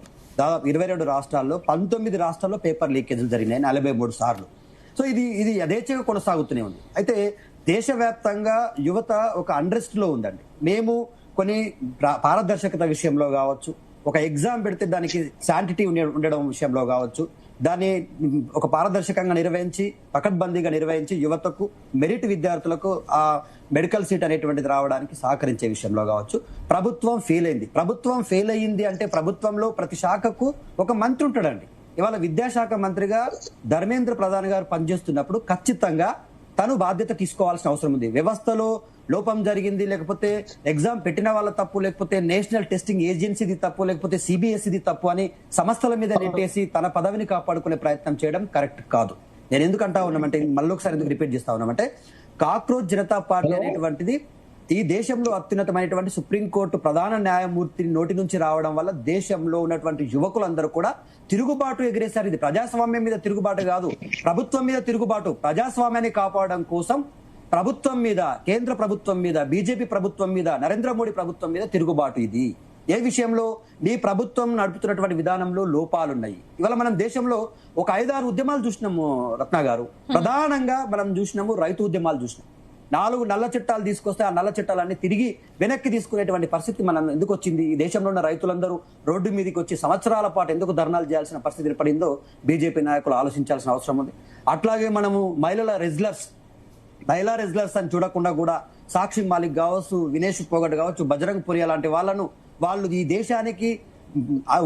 E: దాదాపు 22 రాష్ట్రాల్లో 19 రాష్ట్రాల్లో పేపర్ లీకేజీలు జరిగినాయి 43 సార్లు. సో ఇది యథేచ్ఛగా కొనసాగుతూనే ఉంది. అయితే దేశవ్యాప్తంగా యువత ఒక అన్రెస్ట్ లో ఉందండి. మేము కొన్ని పారదర్శకత విషయంలో కావచ్చు, ఒక ఎగ్జామ్ పెడితే దానికి శాంటిటీ ఉండడం విషయంలో కావచ్చు, దాన్ని ఒక పారదర్శకంగా నిర్వహించి పకడ్బందీగా నిర్వహించి యువతకు మెరిట్ విద్యార్థులకు ఆ మెడికల్ సీట్ అనేటువంటిది రావడానికి సహకరించే విషయంలో కావచ్చు ప్రభుత్వం ఫెయిల్ అయ్యింది అంటే ప్రభుత్వంలో ప్రతి శాఖకు ఒక మంత్రి ఉంటాడండి. ఇవాళ విద్యాశాఖ మంత్రిగా ధర్మేంద్ర ప్రధాన్ గారు పనిచేస్తున్నప్పుడు ఖచ్చితంగా తను బాధ్యత తీసుకోవాల్సిన అవసరం ఉంది. వ్యవస్థలో లోపం జరిగింది, లేకపోతే ఎగ్జామ్ పెట్టిన వాళ్ళ తప్పు, లేకపోతే నేషనల్ టెస్టింగ్ ఏజెన్సీది తప్పు, లేకపోతే సిబిఎస్ఈది తప్పు అని సంస్థల మీద నెట్టేసి తన పదవిని కాపాడుకునే ప్రయత్నం చేయడం కరెక్ట్ కాదు. నేను ఎందుకు అంటా ఉన్నామంటే, మళ్ళీ ఒకసారి ఎందుకు రిపీట్ చేస్తా ఉన్నామంటే, కాక్రోచ్ జనతా పార్టీ అనేటువంటిది ఈ దేశంలో అత్యున్నతమైనటువంటి సుప్రీంకోర్టు ప్రధాన న్యాయమూర్తి నోటి నుంచి రావడం వల్ల దేశంలో ఉన్నటువంటి యువకులందరూ కూడా తిరుగుబాటు ఎగిరేశారు. ఇది ప్రజాస్వామ్యం మీద తిరుగుబాటు కాదు, ప్రభుత్వం మీద తిరుగుబాటు. ప్రజాస్వామ్యాన్ని కాపాడడం కోసం ప్రభుత్వం మీద, కేంద్ర ప్రభుత్వం మీద, బీజేపీ ప్రభుత్వం మీద, నరేంద్ర మోడీ ప్రభుత్వం మీద తిరుగుబాటు ఇది. ఏ విషయంలో? నీ ప్రభుత్వం నడుపుతున్నటువంటి విధానంలో లోపాలున్నాయి. ఇవాళ మనం దేశంలో ఒక 5-6 ఉద్యమాలు చూసినాము రత్న గారు. ప్రధానంగా మనం చూసినాము రైతు ఉద్యమాలు చూసినాం. 4 నల్ల చట్టాలు తీసుకొస్తే ఆ నల్ల చట్టాలన్నీ తిరిగి వెనక్కి తీసుకునేటువంటి పరిస్థితి మనం ఎందుకు వచ్చింది? ఈ దేశంలో ఉన్న రైతులందరూ రోడ్డు మీదకి వచ్చి సంవత్సరాల పాటు ఎందుకు ధర్నాలు చేయాల్సిన పరిస్థితి ఏర్పడిందో బీజేపీ నాయకులు ఆలోచించాల్సిన అవసరం ఉంది. అట్లాగే మనము మహిళా రెజ్లర్స్ అని చూడకుండా కూడా సాక్షి మాలిక్ కావచ్చు, వినేష్ పోగట్ కావచ్చు, బజరంగ్ పురియా లాంటి వాళ్ళు ఈ దేశానికి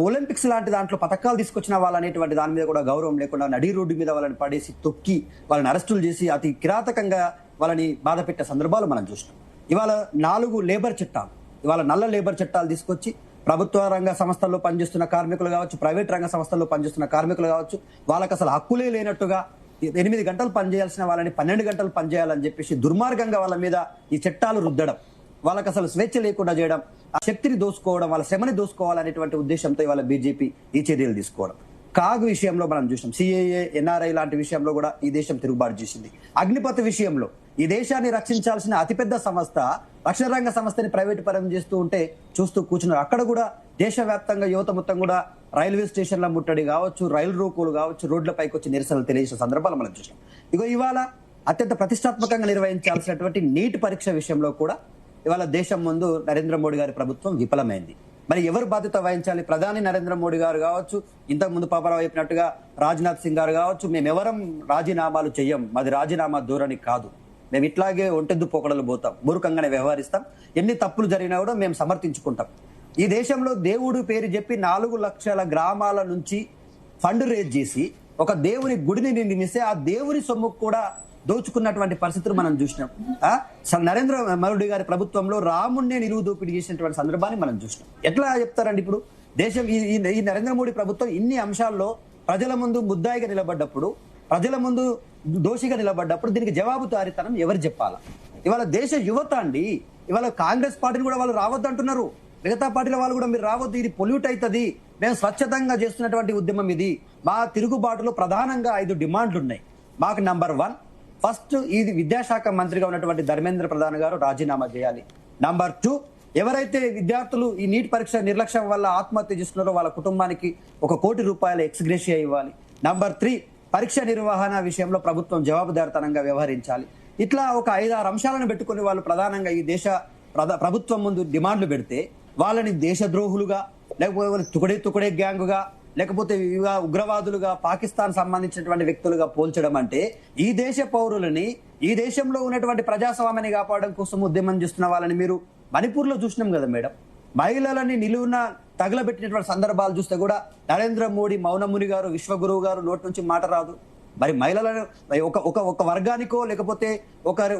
E: ఒలింపిక్స్ లాంటి దాంట్లో పథకాలు తీసుకొచ్చిన వాళ్ళు అనేటువంటి దాని మీద కూడా గౌరవం లేకుండా నడి రోడ్డు మీద వాళ్ళని పడేసి తొక్కి వాళ్ళని అరెస్టులు చేసి అతి కిరాతకంగా వాళ్ళని బాధ పెట్టే సందర్భాలు మనం చూసినాం. ఇవాళ 4 లేబర్ చట్టాలు, ఇవాళ నల్ల లేబర్ చట్టాలు తీసుకొచ్చి ప్రభుత్వ రంగ సంస్థల్లో పనిచేస్తున్న కార్మికులు కావచ్చు, ప్రైవేట్ రంగ సంస్థల్లో పనిచేస్తున్న కార్మికులు కావచ్చు, వాళ్ళకి అసలు హక్కులే లేనట్టుగా 8 గంటలు పనిచేయాల్సిన వాళ్ళని 12 గంటలు పనిచేయాలని చెప్పేసి దుర్మార్గంగా వాళ్ళ మీద ఈ చట్టాలు రుద్దడం, వాళ్ళకి అసలు స్వేచ్ఛ లేకుండా చేయడం, ఆ శక్తిని దోసుకోవడం, వాళ్ళ శ్రమని దోసుకోవాలనేటువంటి ఉద్దేశంతో ఇవాళ బీజేపీ ఈ చర్యలు తీసుకోవడం. కాగ్ విషయంలో మనం చూసాం, సిఏఏ, ఎన్ఆర్ఐ లాంటి విషయంలో కూడా ఈ దేశం తిరుగుబాటు చేసింది. అగ్నిపథ్ విషయంలో ఈ దేశాన్ని రక్షించాల్సిన అతిపెద్ద సంస్థ రక్షణ రంగ సంస్థని ప్రైవేటు పరం చేస్తూ ఉంటే చూస్తూ కూర్చున్నారు. అక్కడ కూడా దేశవ్యాప్తంగా యువత మొత్తం కూడా రైల్వే స్టేషన్ల ముట్టడి కావచ్చు, రైలు రోకోలు కావచ్చు, రోడ్లపైకి వచ్చి నిరసనలు తెలియజేసిన సందర్భాలు మనం చూసాం. ఇవాళ అత్యంత ప్రతిష్టాత్మకంగా నిర్వహించాల్సినటువంటి నీట్ పరీక్ష విషయంలో కూడా ఇవాళ దేశం ముందు నరేంద్ర మోడీ గారి ప్రభుత్వం విఫలమైంది. మరి ఎవరు బాధ్యత వహించాలి? ప్రధాని నరేంద్ర మోడీ గారు కావచ్చు, ఇంతకు ముందు పాపారావు చెప్పినట్టుగా రాజ్నాథ్ సింగ్ గారు కావచ్చు, మేమెవరం రాజీనామాలు చెయ్యం, మాది రాజీనామా ధోరణి కాదు, మేము ఇట్లాగే ఒంటెద్దు పోకడలు పోతాం, మూర్ఖంగానే వ్యవహరిస్తాం, ఎన్ని తప్పులు జరిగినా కూడా మేము సమర్థించుకుంటాం. ఈ దేశంలో దేవుడు పేరు చెప్పి 4 లక్షల గ్రామాల నుంచి ఫండ్ రేజ్ చేసి ఒక దేవుని గుడిని నిర్మిస్తే ఆ దేవుని సొమ్ముకు కూడా దోచుకున్నటువంటి పరిస్థితులు మనం చూసినాం. నరేంద్ర మోడీ గారి ప్రభుత్వంలో రాముణ్ణే నిలువు దోపిడీ చేసినటువంటి సందర్భాన్ని మనం చూసినాం. ఎట్లా చెప్తారండి ఇప్పుడు దేశం? ఈ నరేంద్ర మోడీ ప్రభుత్వం ఇన్ని అంశాల్లో ప్రజల ముందు ముద్దాయిగా నిలబడ్డప్పుడు, ప్రజల ముందు దోషిగా నిలబడ్డప్పుడు దీనికి జవాబుదారీతనం ఎవరు చెప్పాలా? ఇవాళ దేశ యువత అండి, ఇవాళ కాంగ్రెస్ పార్టీని కూడా వాళ్ళు రావద్దు అంటున్నారు, మిగతా పార్టీల వాళ్ళు కూడా మీరు రావద్దు, ఇది పొల్యూట్ అవుతుంది, మేము స్వచ్ఛతంగా చేస్తున్నటువంటి ఉద్యమం ఇది. మా తిరుగుబాటులో ప్రధానంగా 5 డిమాండ్లు ఉన్నాయి. మాకు నంబర్ 1, ఫస్ట్ ఇది విద్యాశాఖ మంత్రిగా ఉన్నటువంటి ధర్మేంద్ర ప్రధాన్ గారు రాజీనామా చేయాలి. నంబర్ 2, ఎవరైతే విద్యార్థులు ఈ నీట్ పరీక్ష నిర్లక్ష్యం వల్ల ఆత్మహత్య చేస్తున్నారో వాళ్ళ కుటుంబానికి 1 కోటి రూపాయల ఎక్స్గ్రేషియా ఇవ్వాలి. నంబర్ 3, పరీక్ష నిర్వహణ విషయంలో ప్రభుత్వం జవాబుదారితనంగా వ్యవహరించాలి. ఇట్లా ఒక 5-6 అంశాలను పెట్టుకుని వాళ్ళు ప్రధానంగా ఈ దేశ ప్రభుత్వం ముందు డిమాండ్లు పెడితే వాళ్ళని దేశద్రోహులుగా, లేకపోతే తుకడే గ్యాంగుగా, లేకపోతే ఉగ్రవాదులుగా, పాకిస్తాన్ సంబంధించినటువంటి వ్యక్తులుగా పోల్చడం అంటే ఈ దేశ పౌరులని, ఈ దేశంలో ఉన్నటువంటి ప్రజాస్వామ్యాన్ని కాపాడడం కోసం ఉద్యమం చేస్తున్న వాళ్ళని మీరు మణిపూర్లో చూసినాం కదా మేడం. మహిళలని నిలువున తగలబెట్టినటువంటి సందర్భాలు చూస్తే కూడా నరేంద్ర మోడీ మౌనముని గారు, విశ్వగురువు గారు నోటి నుంచి మాట రాదు. మరి మహిళలను ఒక వర్గానికో, లేకపోతే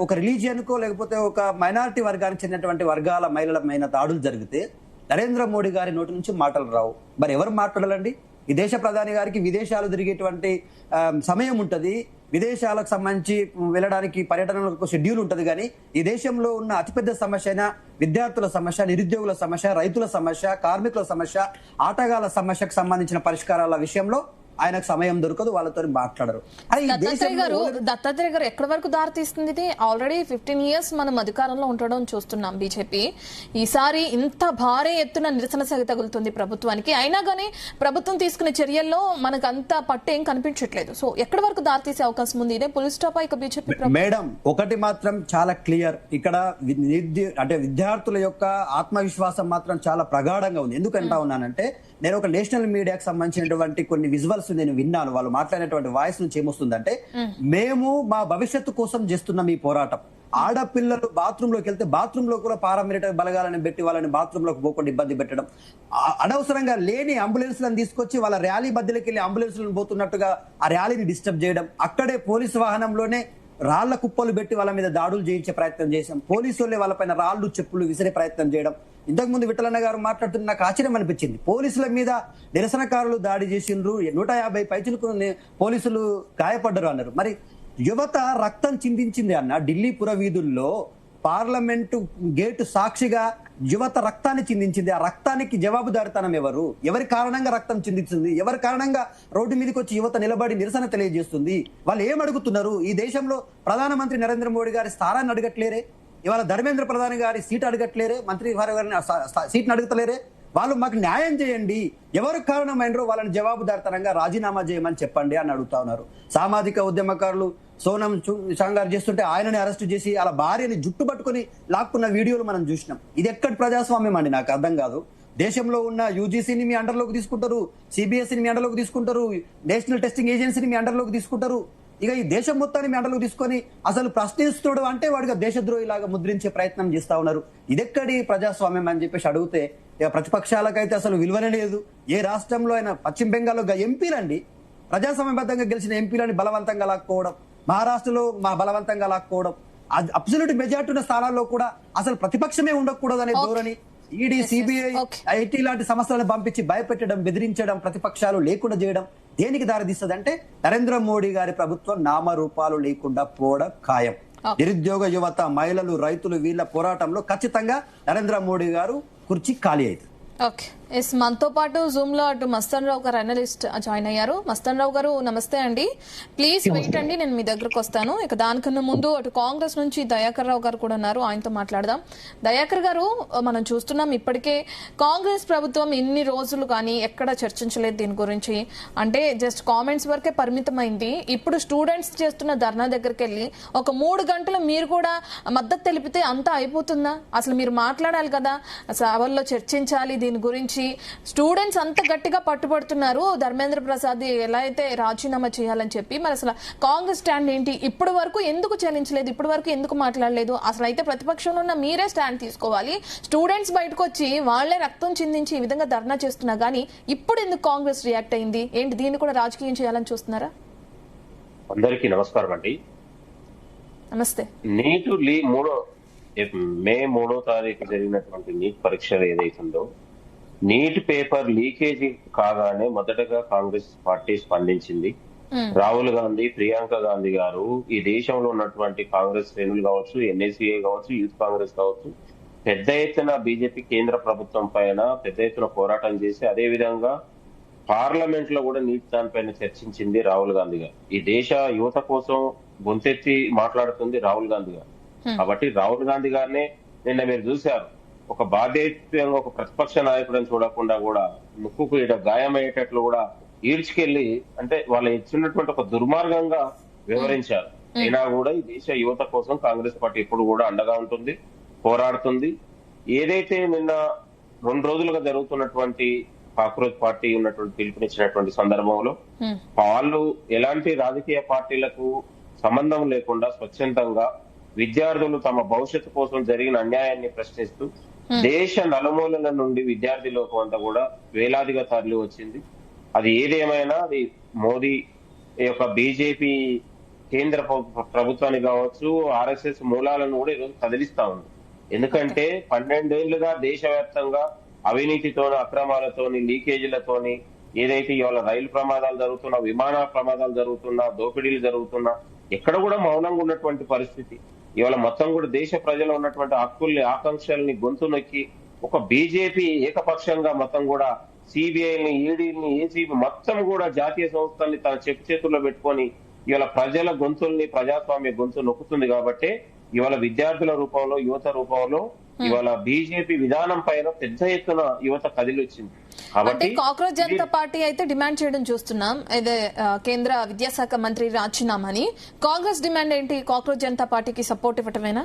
E: ఒక రిలీజియన్కో, లేకపోతే ఒక మైనారిటీ వర్గానికి చెందినటువంటి వర్గాల మహిళల మీద దాడులు జరిగితే నరేంద్ర మోడీ గారి నోటి నుంచి మాటలు రావు. మరి ఎవరు మాట్లాడాలండి? ఈ దేశ ప్రధాని గారికి విదేశాలు తిరిగేటువంటి సమయం ఉంటది, విదేశాలకు సంబంధించి వెళ్ళడానికి పర్యటనలకు షెడ్యూల్ ఉంటది. కానీ ఈ దేశంలో ఉన్న అతిపెద్ద సమస్య అయిన విద్యార్థుల సమస్య, నిరుద్యోగుల సమస్య, రైతుల సమస్య, కార్మికుల సమస్య, ఆటగాళ్ల సమస్యకు సంబంధించిన పరిష్కారాల విషయంలో ఆయనకు సమయం దొరకదు, వాళ్ళతో మాట్లాడరు.
A: దత్తాత్రేయ గారు ఎక్కడి వరకు దారి తీస్తుంది ఇది? ఆల్రెడీ 15 years మనం అధికారంలో ఉండడం చూస్తున్నాం బీజేపీ. ఈసారి ఇంత భారీ ఎత్తున నిరసన తగులుతుంది ప్రభుత్వానికి, అయినా కానీ ప్రభుత్వం తీసుకునే చర్యల్లో మనకు అంత పట్టేం కనిపించట్లేదు. సో ఎక్కడి వరకు దారి తీసే అవకాశం ఉంది? ఇదే పులి స్టాప్ ఇక బీజేపీ?
E: మేడం, ఒకటి మాత్రం చాలా క్లియర్, ఇక్కడ అంటే విద్యార్థుల యొక్క ఆత్మవిశ్వాసం మాత్రం చాలా ప్రగాఢంగా ఉంది. ఎందుకంటా ఉన్నానంటే నేను ఒక నేషనల్ మీడియాకి సంబంధించినటువంటి కొన్ని విజువల్స్ నేను విన్నాను. వాళ్ళు మాట్లాడినటువంటి వాయిస్ నుంచి ఏమొస్తుందంటే, మేము మా భవిష్యత్తు కోసం చేస్తున్నాం ఈ పోరాటం. ఆడపిల్లలు బాత్రూమ్ లోకి వెళ్తే బాత్రూమ్ లో కూడా పారామిలిటరీ బలగాలను పెట్టి వాళ్ళని బాత్రూమ్ లోకి పోకుండా ఇబ్బంది పెట్టడం, అనవసరంగా లేని అంబులెన్స్లను తీసుకొచ్చి వాళ్ళ ర్యాలీ మధ్యలోకి వెళ్ళి అంబులెన్స్లను పోతున్నట్టుగా ఆ ర్యాలీని డిస్టర్బ్ చేయడం, అక్కడే పోలీసు వాహనంలోనే రాళ్ల కుప్పలు పెట్టి వాళ్ళ మీద దాడులు చేయించే ప్రయత్నం చేశాం, పోలీసులే వాళ్ళపైన రాళ్లు చెప్పులు విసిరే ప్రయత్నం చేయడం. ఇంతకుముందు విఠలన్న గారు మాట్లాడుతున్న నాకు ఆశ్చర్యం అనిపించింది. పోలీసుల మీద నిరసనకారులు దాడి చేసిండ్రు, 150 పైచులకు పోలీసులు గాయపడ్డారు అన్నారు. మరి యువత రక్తం చిందించింది అన్న. ఢిల్లీ పుర వీధుల్లో పార్లమెంటు గేటు సాక్షిగా యువత రక్తాన్ని చిందించింది. ఆ రక్తానికి జవాబుదారితనం ఎవరు? ఎవరి కారణంగా రక్తం చిందించింది? ఎవరి కారణంగా రోడ్డు మీదకి వచ్చి యువత నిలబడి నిరసన తెలియజేస్తుంది? వాళ్ళు ఏం అడుగుతున్నారు? ఈ దేశంలో ప్రధానమంత్రి నరేంద్ర మోడీ గారి స్థానాన్ని అడగట్లేరే, ఇవాళ ధర్మేంద్ర ప్రధాని గారి సీట్ అడగట్లేరే, మంత్రి గారిని సీట్ని అడుగుతలేరే, వాళ్ళు మాకు న్యాయం చేయండి, ఎవరు కారణమైనరో వాళ్ళని జవాబుదారితనంగా రాజీనామా చేయమని చెప్పండి అని అడుగుతా ఉన్నారు. సామాజిక ఉద్యమకారులు సోనం షంగారు చేస్తుంటే ఆయనని అరెస్ట్ చేసి అలా భార్యని జుట్టు పట్టుకుని లాక్కున్న వీడియోలు మనం చూసినాం. ఇది ఎక్కడి ప్రజాస్వామ్యం అండి? నాకు అర్థం కాదు. దేశంలో ఉన్న యూజీసీని మీ అండర్లోకి తీసుకుంటారు, సిబిఎస్ఈని మీ అండర్లోకి తీసుకుంటారు, నేషనల్ టెస్టింగ్ ఏజెన్సీని మీ అండర్లోకి తీసుకుంటారు. ఇక ఈ దేశం మొత్తాన్ని మీ అండర్లోకి తీసుకొని అసలు ప్రశ్నిస్తుడు అంటే వాడిగా దేశద్రోహిలాగా ముద్రించే ప్రయత్నం చేస్తా ఉన్నారు. ఇదెక్కడి ప్రజాస్వామ్యం అని చెప్పేసి అడిగితే ఇక ప్రతిపక్షాలకైతే అసలు విలువనే లేదు. ఏ రాష్ట్రంలో అయినా పశ్చిమ బెంగాల్లో ఎంపీలండి, ప్రజాస్వామ్యబద్ధంగా గెలిచిన ఎంపీలని బలవంతంగా లాక్కోవడం, మహారాష్ట్రలో బలవంతంగా లాక్కోవడం, అబ్సల్యూట్ మెజార్టీ ఉన్న స్థానాల్లో కూడా అసలు ప్రతిపక్షమే ఉండకూడదు అనే ధోరణి, ఈడీ, సిబిఐ, ఐటీ లాంటి సంస్థలను పంపించి భయపెట్టడం, బెదిరించడం, ప్రతిపక్షాలు లేకుండా చేయడం దేనికి దారితీస్తుంది అంటే నరేంద్ర మోడీ గారి ప్రభుత్వం నామరూపాలు లేకుండా పోవడం ఖాయం. నిరుద్యోగ యువత, మహిళలు, రైతులు వీళ్ళ పోరాటంలో ఖచ్చితంగా నరేంద్ర మోడీ గారు కుర్చీ ఖాళీ అవుతుంది.
A: ఓకే, ఎస్, మనతో పాటు జూమ్ లో అటు మస్తాన్ రావు గారు అనలిస్ట్ జాయిన్ అయ్యారు. మస్తాన్ రావు గారు నమస్తే అండి. ప్లీజ్ వెయిట్ అండి, నేను మీ దగ్గరకు వస్తాను. ఇక దానికన్నా ముందు అటు కాంగ్రెస్ నుంచి దయాకర్ రావు గారు కూడా ఉన్నారు, ఆయనతో మాట్లాడదాం. దయాకర్ గారు, మనం చూస్తున్నాం ఇప్పటికే కాంగ్రెస్ ప్రభుత్వం ఇన్ని రోజులు కానీ ఎక్కడ చర్చించలేదు దీని గురించి, అంటే జస్ట్ కామెంట్స్ వరకే పరిమితమైంది. ఇప్పుడు స్టూడెంట్స్ చేస్తున్న ధర్నా దగ్గరికి వెళ్ళి ఒక 3 గంటలు మీరు కూడా మద్దతు తెలిపితే అంతా అయిపోతుందా? అసలు మీరు మాట్లాడాలి కదా, సభల్లో చర్చించాలి దీని గురించి. స్టూడెంట్స్ అంత గట్టిగా పట్టుబడుతున్నారు ధర్మేంద్ర ప్రసాద్ ఎలా అయితే రాజీనామా చేయాలని చెప్పి. మరి అసలు కాంగ్రెస్ స్టాండ్ ఏంటి? ఇప్పటి వరకు ఎందుకు చెల్లించలేదు? ఇప్పటి వరకు ఎందుకు మాట్లాడలేదు? అసలు అయితే ప్రతిపక్షంలో ఉన్న మీరే స్టాండ్ తీసుకోవాలి. స్టూడెంట్స్ బయటకు వచ్చి వాళ్లే రక్తం చిందించి ఈ విధంగా ధర్నా చేస్తున్నా గానీ ఇప్పుడు ఎందుకు కాంగ్రెస్ రియాక్ట్ అయింది? ఏంటి, దీన్ని కూడా రాజకీయం చేయాలని చూస్తున్నారా?
D: అందరికీ నమస్కారం అండి.
A: నమస్తే.
D: మే 3వ తారీఖు జరిగినటువంటి నీట్ పరీక్షలు ఏదైతుందో, నీట్ పేపర్ లీకేజీ కాగానే మొదటగా కాంగ్రెస్ పార్టీ స్పందించింది. రాహుల్ గాంధీ, ప్రియాంక గాంధీ గారు ఈ దేశంలో ఉన్నటువంటి కాంగ్రెస్ శ్రేణులు కావచ్చు, ఎన్ఏసీఏ కావచ్చు, యూత్ కాంగ్రెస్ కావచ్చు, పెద్ద ఎత్తున బీజేపీ కేంద్ర ప్రభుత్వం పైన పెద్ద ఎత్తున పోరాటం చేసి అదే విధంగా పార్లమెంట్ లో కూడా నీట్ దానిపైన చర్చించింది రాహుల్ గాంధీ గారు. ఈ దేశ యువత కోసం గొంతెత్తి మాట్లాడుతుంది రాహుల్ గాంధీ గారు. కాబట్టి రాహుల్ గాంధీ గారినే నిన్న మీరు చూశారు, ఒక బాధ్యతంగా ఒక ప్రతిపక్ష నాయకుడిని చూడకుండా కూడా ముక్కుకు గాయమయ్యేటట్లు కూడా ఈడ్చుకెళ్లి, అంటే వాళ్ళు ఇచ్చినటువంటి ఒక దుర్మార్గంగా వివరించారు. అయినా కూడా ఈ దేశ యువత కోసం కాంగ్రెస్ పార్టీ ఎప్పుడు కూడా అండగా ఉంటుంది, పోరాడుతుంది. ఏదైతే నిన్న 2 రోజులుగా జరుగుతున్నటువంటి కాక్రోచ్ పార్టీ ఉన్నటువంటి పిలుపునిచ్చినటువంటి సందర్భంలో వాళ్ళు ఎలాంటి రాజకీయ పార్టీలకు సంబంధం లేకుండా స్వచ్ఛందంగా విద్యార్థులు తమ భవిష్యత్తు కోసం జరిగిన అన్యాయాన్ని ప్రశ్నిస్తూ దేశ నలుమూలల నుండి విద్యార్థి లోకం అంతా కూడా వేలాదిగా తరలి వచ్చింది. అది ఏదేమైనా అది మోదీ యొక్క బీజేపీ కేంద్ర ప్రభుత్వాన్ని కావచ్చు, ఆర్ఎస్ఎస్ మూలాలను కూడా ఈరోజు కదిలిస్తా ఉంది. ఎందుకంటే 12 ఏళ్లుగా దేశవ్యాప్తంగా అవినీతితోని, అక్రమాలతోని, లీకేజీలతోని ఏదైతే ఇవాళ రైలు ప్రమాదాలు జరుగుతున్నా, విమాన ప్రమాదాలు జరుగుతున్నా, దోపిడీలు జరుగుతున్నా, ఎక్కడ కూడా మౌనంగా ఉన్నటువంటి పరిస్థితి. ఇవాళ మొత్తం కూడా దేశ ప్రజలు ఉన్నటువంటి హక్కుల్ని, ఆకాంక్షల్ని గొంతు నొక్కి ఒక బీజేపీ ఏకపక్షంగా మొత్తం కూడా సిబిఐని, ఈడీని, ఏసీబీ మొత్తం కూడా జాతీయ సంస్థల్ని తన చేతుల్లో పెట్టుకొని ఇవాళ ప్రజల గొంతుల్ని, ప్రజాస్వామ్య గొంతు నొక్కుతుంది. కాబట్టి ఇవాళ విద్యార్థుల రూపంలో, యువత రూపంలో ఇవాళ బీజేపీ విధానం పైన పెద్ద ఎత్తున యువత కదిలిచ్చింది.
A: కాబట్టి కాక్రోచ్ జనతా పార్టీ అయితే డిమాండ్ చేయడం చూస్తున్నాం, ఇదే కేంద్ర విద్యాశాఖ మంత్రి రాజీనామాని. కాంగ్రెస్ డిమాండ్ ఏంటి? కాక్రోచ్ జనతా పార్టీకి సపోర్ట్ ఇవ్వటమేనా?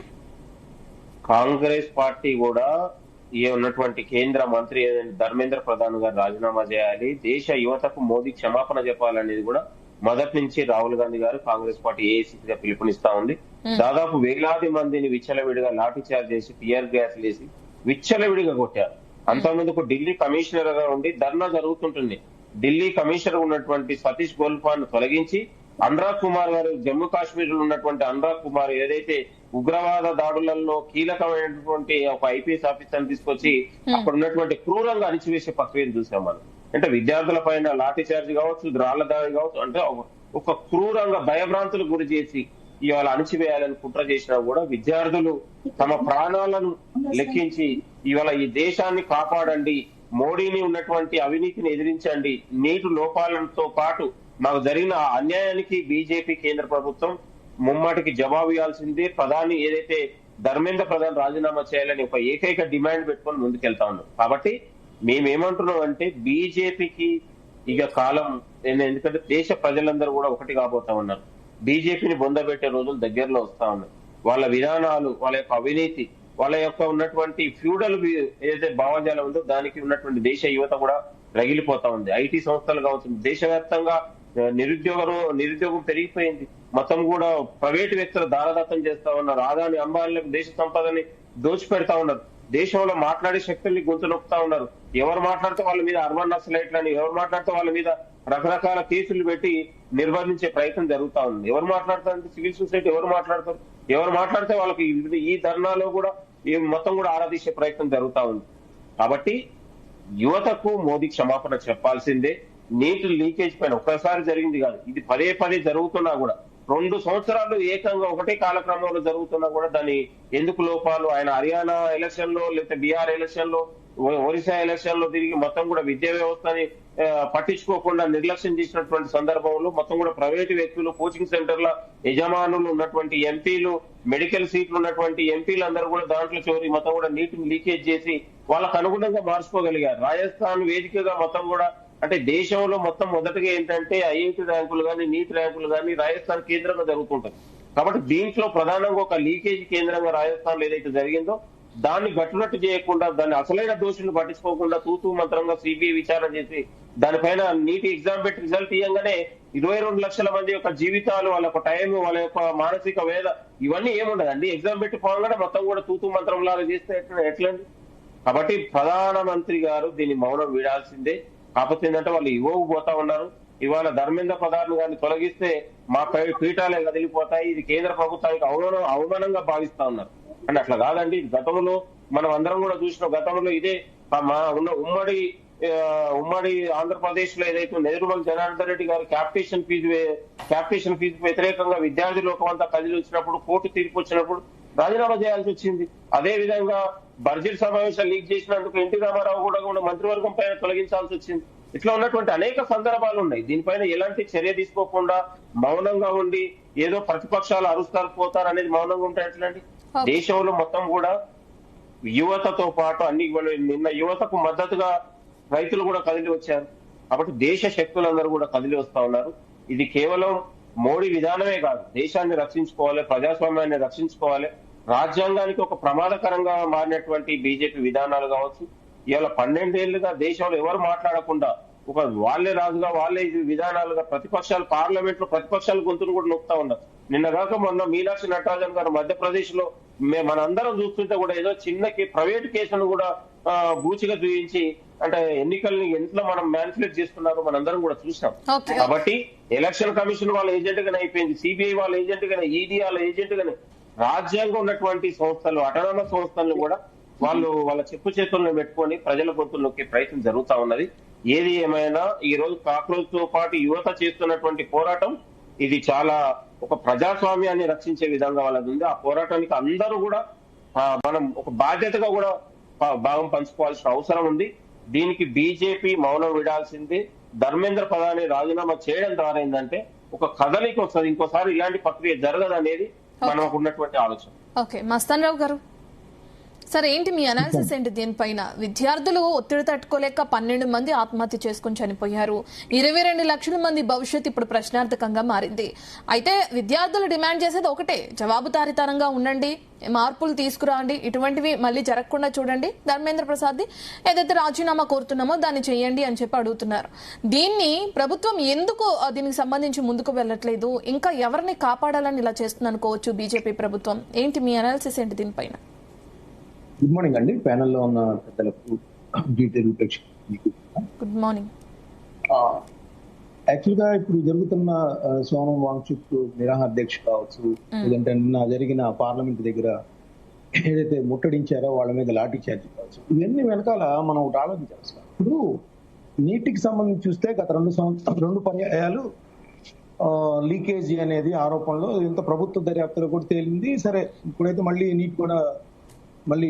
D: కాంగ్రెస్ పార్టీ కూడా ఈ ఉన్నటువంటి కేంద్ర మంత్రి ధర్మేంద్ర ప్రధాన్ గారు రాజీనామా చేయాలి, దేశ యువతకు మోదీ క్షమాపణ చెప్పాలనేది కూడా మొదటి నుంచి రాహుల్ గాంధీ గారు కాంగ్రెస్ పార్టీ ఏఐసీసీగా పిలుపునిస్తా ఉంది. దాదాపు వేలాది మందిని విచ్చలవిడిగా లాఠీ చార్జ్ చేసి, టియర్ గ్యాస్ వేసి విచ్చలవిడిగా కొట్టారు. అంతకుముందుకు ఢిల్లీ కమిషనర్ గా ఉండి ధర్నా జరుగుతుంటుంది. ఢిల్లీ కమిషనర్ ఉన్నటువంటి సతీష్ గోల్పాన్ తొలగించి అనురాగ్ కుమార్ గారు, జమ్మూ కాశ్మీర్ లో ఉన్నటువంటి అనురాగ్ కుమార్ ఏదైతే ఉగ్రవాద దాడులలో కీలకమైనటువంటి ఒక ఐపీఎస్ ఆఫీసర్ తీసుకొచ్చి అక్కడ ఉన్నటువంటి క్రూరంగా అణిచివేసే ప్రక్రియను చూసాం మనం. అంటే విద్యార్థుల పైన లాఠీ చార్జ్ కావచ్చు, రాళ్ల దాడి కావచ్చు, అంటే ఒక క్రూరంగా భయభ్రాంతులకు గురి చేసి ఇవాళ అణిచివేయాలని కుట్ర చేసినా కూడా విద్యార్థులు తమ ప్రాణాలను లెక్కించి ఇవాళ ఈ దేశాన్ని కాపాడండి, మోడీని ఉన్నటువంటి అవినీతిని ఎదిరించండి, నీటి లోపాలతో పాటు మాకు జరిగిన అన్యాయానికి బీజేపీ కేంద్ర ప్రభుత్వం ముమ్మాటికి జవాబు ఇవ్వాల్సిందే, ప్రధాని ఏదైతే ధర్మేంద్ర ప్రధాన్ రాజీనామా చేయాలని ఒక ఏకైక డిమాండ్ పెట్టుకొని ముందుకెళ్తా ఉన్నారు. కాబట్టి మేమేమంటున్నాం అంటే బీజేపీకి ఇక కాలం, ఎందుకంటే దేశ ప్రజలందరూ కూడా ఒకటి కాబోతా ఉన్నారు. బీజేపీని బొందబెట్టే రోజులు దగ్గరలో వస్తా ఉన్నాయి. వాళ్ళ విధానాలు, వాళ్ళ యొక్క అవినీతి, వాళ్ళ యొక్క ఉన్నటువంటి ఫ్యూడల్ ఏదైతే భావజాలం ఉందో దానికి ఉన్నటువంటి దేశ యువత కూడా రగిలిపోతా ఉంది. ఐటీ సంస్థలు కావచ్చు, దేశవ్యాప్తంగా నిరుద్యోగం పెరిగిపోయింది. మొత్తం కూడా ప్రైవేటు వ్యక్తులు దారదత్తం చేస్తా ఉన్నారు. ఆదాని అంబానీలకు దేశ సంపదని దోచిపెడతా ఉన్నారు. దేశంలో మాట్లాడే శక్తుల్ని గొంతు నొక్కుతా ఉన్నారు. ఎవరు మాట్లాడితే వాళ్ళ మీద అర్బన్ నక్సలైట్లని, ఎవరు మాట్లాడితే వాళ్ళ మీద రకరకాల కేసులు పెట్టి నిర్బంధించే ప్రయత్నం జరుగుతా ఉంది. ఎవరు మాట్లాడతారంటే సివిల్ సొసైటీ ఎవరు మాట్లాడితే వాళ్ళకి ఈ ధర్నాలో కూడా మొత్తం కూడా ఆరాధించే ప్రయత్నం జరుగుతా ఉంది. కాబట్టి యువతకు మోదీ క్షమాపణ చెప్పాల్సిందే. నీటి లీకేజ్ పైన ఒక్కసారి జరిగింది కాదు, ఇది పదే పదే జరుగుతున్నా కూడా 2 సంవత్సరాలు ఏకంగా ఒకటే కాలక్రమంలో జరుగుతున్నా కూడా దాని ఎందుకు లోపాలు, ఆయన హర్యానా ఎలక్షన్ లో లేకపోతే బీహార్ ఎలక్షన్ లో ఒరిస్సా ఎలక్షన్ లో తిరిగి మొత్తం కూడా విద్యా వ్యవస్థని పట్టించుకోకుండా నిర్లక్ష్యం చేసినటువంటి సందర్భంలో మొత్తం కూడా ప్రైవేటు వ్యక్తులు, కోచింగ్ సెంటర్ల యజమానులు ఉన్నటువంటి ఎంపీలు, మెడికల్ సీట్లు ఉన్నటువంటి ఎంపీలు అందరూ కూడా దాంట్లో చోరీ మొత్తం కూడా నీటిని లీకేజ్ చేసి వాళ్ళకు అనుగుణంగా మార్చుకోగలిగారు. రాజస్థాన్ వేదికగా మొత్తం కూడా అంటే దేశంలో మొత్తం మొదటగా ఏంటంటే ఐఐటి ర్యాంకులు కానీ నీట్ ర్యాంకులు కానీ రాజస్థాన్ కేంద్రంగా జరుగుతుంటది. కాబట్టి దీంట్లో ప్రధానంగా ఒక లీకేజ్ కేంద్రంగా రాజస్థాన్ ఏదైతే జరిగిందో దాన్ని గట్టునట్టు చేయకుండా, దాన్ని అసలైన దోషులను పట్టించుకోకుండా తూతూ మంత్రంగా సిబిఐ విచారణ చేసి దానిపైన నీటి ఎగ్జామ్ పెట్టి రిజల్ట్ ఇవ్వగానే 22 లక్షల మంది యొక్క జీవితాలు, వాళ్ళ యొక్క టైం, వాళ్ళ యొక్క మానసిక వేద ఇవన్నీ ఏముండదండి. ఎగ్జామ్ పెట్టి పోగానే మొత్తం కూడా తూతూ మంత్రం లాగా చేస్తే ఎట్లండి? కాబట్టి ప్రధానమంత్రి గారు దీన్ని మౌనం వీడాల్సిందే. కాకపోతే ఏంటంటే వాళ్ళు ఇవ్వకపోతా ఉన్నారు. ఇవాళ ధర్మేంద్ర ప్రధాన్ గారిని తొలగిస్తే మా పీఠాలే కదిలిపోతాయి, ఇది కేంద్ర ప్రభుత్వానికి అవమానంగా భావిస్తా ఉన్నారు. అని అట్లా కాదండి. గతంలో మనం అందరం కూడా చూసిన, గతంలో ఇదే ఉన్న ఉమ్మడి ఆంధ్రప్రదేశ్ లో ఏదైతే నెదురుమల జనార్దన్ రెడ్డి గారు క్యాపిటేషన్ ఫీజు వ్యతిరేకంగా విద్యార్థి లోకం అంతా కదిలి వచ్చినప్పుడు, కోర్టు తీర్పు వచ్చినప్పుడు రాజీనామా చేయాల్సి వచ్చింది. అదే విధంగా బడ్జెట్ సమావేశాలు లీక్ చేసినందుకు ఎన్టీ రామారావు కూడా మంత్రివర్గం పైన తొలగించాల్సి వచ్చింది. ఇట్లా ఉన్నటువంటి అనేక సందర్భాలు ఉన్నాయి. దీనిపైన ఎలాంటి చర్య తీసుకోకుండా మౌనంగా ఉండి ఏదో ప్రతిపక్షాలు అరుస్తారు పోతారు అనేది మౌనంగా ఉంటే ఎట్లండి? దేశంలో మొత్తం కూడా యువతతో పాటు నిన్న యువతకు మద్దతుగా రైతులు కూడా కదిలి వచ్చారు. కాబట్టి దేశ శక్తులందరూ కూడా కదిలి వస్తా ఉన్నారు. ఇది కేవలం మోడీ విధానమే కాదు, దేశాన్ని రక్షించుకోవాలి, ప్రజాస్వామ్యాన్ని రక్షించుకోవాలి, రాజ్యాంగానికి ఒక ప్రమాదకరంగా మారినటువంటి బీజేపీ విధానాలు కావచ్చు. ఇవాళ 12 ఏళ్లుగా దేశంలో ఎవరు మాట్లాడకుండా ఒక వాళ్ళే రాజుగా, వాళ్ళే విధానాలుగా ప్రతిపక్షాలు పార్లమెంట్ లో ప్రతిపక్షాల గొంతును కూడా నొక్కుతా ఉన్నారు. నిన్నగాక మొన్న మీనాక్షి నటరాజన్ గారు మధ్యప్రదేశ్ లో మనందరం చూస్తుంటే కూడా ఏదో ప్రైవేట్ కేసును కూడా బూచిగా చూపించి అంటే ఎన్నికల్ని ఎంట్లో మనం మ్యానిపులేట్ చేస్తున్నారు మనందరం కూడా చూసాం. కాబట్టి ఎలక్షన్ కమిషన్ వాళ్ళ ఏజెంట్ గానే అయిపోయింది, సిబిఐ వాళ్ళ ఏజెంట్ గానే, ఈడీ వాళ్ళ ఏజెంట్ గానే, రాజ్యాంగం ఉన్నటువంటి సంస్థలు, అటానమస్ సంస్థలను కూడా వాళ్ళ చెప్పు చేతుల్లో పెట్టుకొని ప్రజల గొంతులు నొక్కే ప్రయత్నం జరుగుతా ఉన్నది. ఏది ఏమైనా ఈ రోజు కాక్రోచ్ తో పాటు యువత చేస్తున్నటువంటి పోరాటం ఇది చాలా ఒక ప్రజాస్వామ్యాన్ని రక్షించే విధంగా వాళ్ళది ఉంది. ఆ పోరాటానికి అందరూ కూడా మనం ఒక బాధ్యతగా కూడా భాగం పంచుకోవాల్సిన అవసరం ఉంది. దీనికి బీజేపీ మౌనం విడాల్సింది. ధర్మేంద్ర ప్రధాని రాజీనామా చేయడం ద్వారా ఏంటంటే ఒక కదలిక వస్తుంది, ఇంకోసారి ఇలాంటి ప్రక్రియ జరగదు అనేది మనకు ఉన్నటువంటి ఆలోచన.
A: ఓకే, మస్తాన్ రావు గారు, సరే ఏంటి మీ అనాలిసిస్ ఏంటి దీనిపైన? విద్యార్థులు ఒత్తిడి తట్టుకోలేక 12 మంది ఆత్మహత్య చేసుకుని చనిపోయారు. 22 లక్షల మంది భవిష్యత్తు ఇప్పుడు ప్రశ్నార్థకంగా మారింది. అయితే విద్యార్థులు డిమాండ్ చేసేది ఒకటే, జవాబుదారీతనంగా ఉండండి, మార్పులు తీసుకురండి, ఇటువంటివి మళ్ళీ జరగకుండా చూడండి, ధర్మేంద్ర ప్రసాద్ ఏదైతే రాజీనామా కోరుతున్నామో దాన్ని చేయండి అని చెప్పి అడుగుతున్నారు. దీన్ని ప్రభుత్వం ఎందుకు దీనికి సంబంధించి ముందుకు వెళ్ళట్లేదు? ఇంకా ఎవరిని కాపాడాలని ఇలా చేస్తుంది అనుకోవచ్చు బీజేపీ ప్రభుత్వం? ఏంటి మీ అనాలిసిస్ ఏంటి దీనిపైన?
C: గుడ్ మార్నింగ్ అండి, ప్యానెల్లో ఉన్న పెద్దలకు, డీటెయిల్ ప్రేక్షకులకు
A: గుడ్ మార్నింగ్.
C: యాక్చువల్ గా ఇప్పుడు జరుగుతున్న సోనం వాంగ్చుక్ నిరాహార దీక్ష కావచ్చు, లేదంటే నిన్న జరిగిన పార్లమెంట్ దగ్గర ఏదైతే ముట్టడించారో వాళ్ళ మీద లాఠీ చార్జ్ కావచ్చు, ఇవన్నీ వెనకాల మనం ఒకటి ఆలోచించాల్సి. ఇప్పుడు నీటికి సంబంధించి చూస్తే గత 2 పర్యాయాలు లీకేజీ అనేది ఆరోపణలో ఇంత ప్రభుత్వ దర్యాప్తులో కూడా తేలింది. సరే, ఇప్పుడైతే మళ్ళీ నీట్ కూడా మళ్ళీ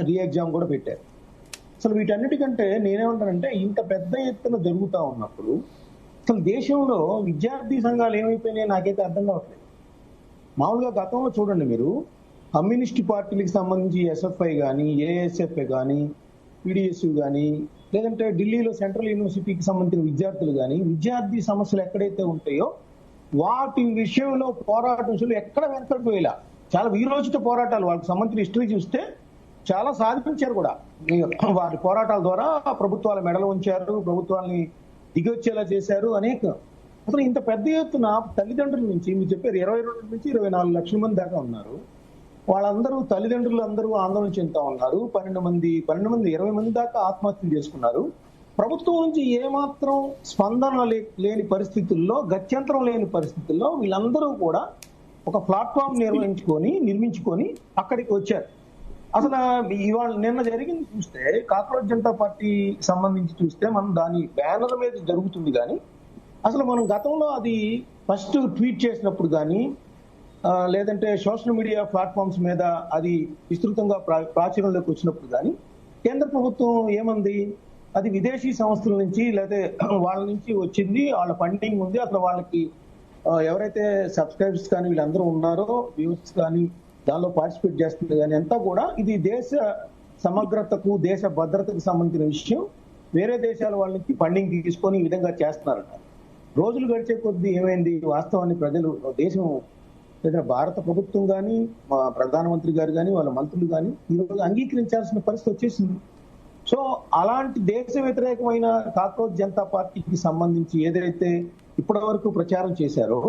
C: రీ ఎగ్జామ్ కూడా పెట్టారు. అసలు వీటన్నిటికంటే నేనేమంటానంటే ఇంత పెద్ద ఎత్తున జరుగుతూ ఉన్నప్పుడు అసలు దేశంలో విద్యార్థి సంఘాలు ఏమైపోయినాయో నాకైతే అర్థం కావట్లేదు. మామూలుగా గతంలో చూడండి మీరు, కమ్యూనిస్ట్ పార్టీలకు సంబంధించి ఎస్ఎఫ్ఐ కానీ, ఏఎస్ఎఫ్ఐ కానీ,
F: పీడిఎస్ కానీ లేదంటే ఢిల్లీలో సెంట్రల్ యూనివర్సిటీకి సంబంధించిన విద్యార్థులు కానీ విద్యార్థి సమస్యలు ఎక్కడైతే ఉంటాయో వాటి విషయంలో పోరాటం ఎక్కడ వెనకడిపోయేలా చాలా వీరోచిత పోరాటాలు వాళ్ళకి సంబంధించిన హిస్టరీ చూస్తే చాలా సాధించారు కూడా. వారి పోరాటాల ద్వారా ప్రభుత్వాల మెడలు ఉంచారు, ప్రభుత్వాలని దిగొచ్చేలా చేశారు అనేక. అసలు ఇంత పెద్ద ఎత్తున తల్లిదండ్రుల నుంచి మీరు చెప్పారు 22 నుంచి 24 లక్షల మంది దాకా ఉన్నారు. వాళ్ళందరూ తల్లిదండ్రులు అందరూ ఆందోళన చెందుతా ఉన్నారు. 12 మంది 20 మంది దాకా ఆత్మహత్యలు చేసుకున్నారు. ప్రభుత్వం నుంచి ఏమాత్రం స్పందన లేని పరిస్థితుల్లో, గత్యంతరం లేని పరిస్థితుల్లో వీళ్ళందరూ కూడా ఒక ప్లాట్ఫామ్ నిర్మించుకొని అక్కడికి వచ్చారు. అసలు ఇవాళ నిన్న జరిగింది చూస్తే కాక్రోచ్ జనతా పార్టీ సంబంధించి చూస్తే మనం దాని బ్యానర్ మీద జరుగుతుంది కానీ అసలు మనం గతంలో అది ఫస్ట్ ట్వీట్ చేసినప్పుడు కానీ లేదంటే సోషల్ మీడియా ప్లాట్ఫామ్స్ మీద అది విస్తృతంగా ప్రాచుర్యంలోకి వచ్చినప్పుడు కానీ కేంద్ర ప్రభుత్వం ఏమంది, అది విదేశీ సంస్థల నుంచి లేదా వాళ్ళ నుంచి వచ్చింది, వాళ్ళ ఫండింగ్ ఉంది, అసలు వాళ్ళకి ఎవరైతే సబ్స్క్రైబర్స్ కానీ వీళ్ళందరూ ఉన్నారో వ్యూవర్స్ కానీ దానిలో పార్టిసిపేట్ చేస్తుంది కానీ అంతా కూడా ఇది దేశ సమగ్రతకు దేశ భద్రతకు సంబంధించిన విషయం, వేరే దేశాల వాళ్ళ నుంచి ఫండింగ్ తీసుకొని ఈ విధంగా చేస్తున్నారట. రోజులు గడిచే కొద్దీ ఏమైంది, వాస్తవాన్ని ప్రజలు దేశం లేదా భారత ప్రభుత్వం కానీ మా ప్రధానమంత్రి గారు కానీ వాళ్ళ మంత్రులు కానీ ఈరోజు అంగీకరించాల్సిన పరిస్థితి వచ్చేసింది. సో అలాంటి దేశ వ్యతిరేకమైన కాక్రోచ్ జనతా పార్టీకి సంబంధించి ఏదైతే ఇప్పటి వరకు ప్రచారం చేశారో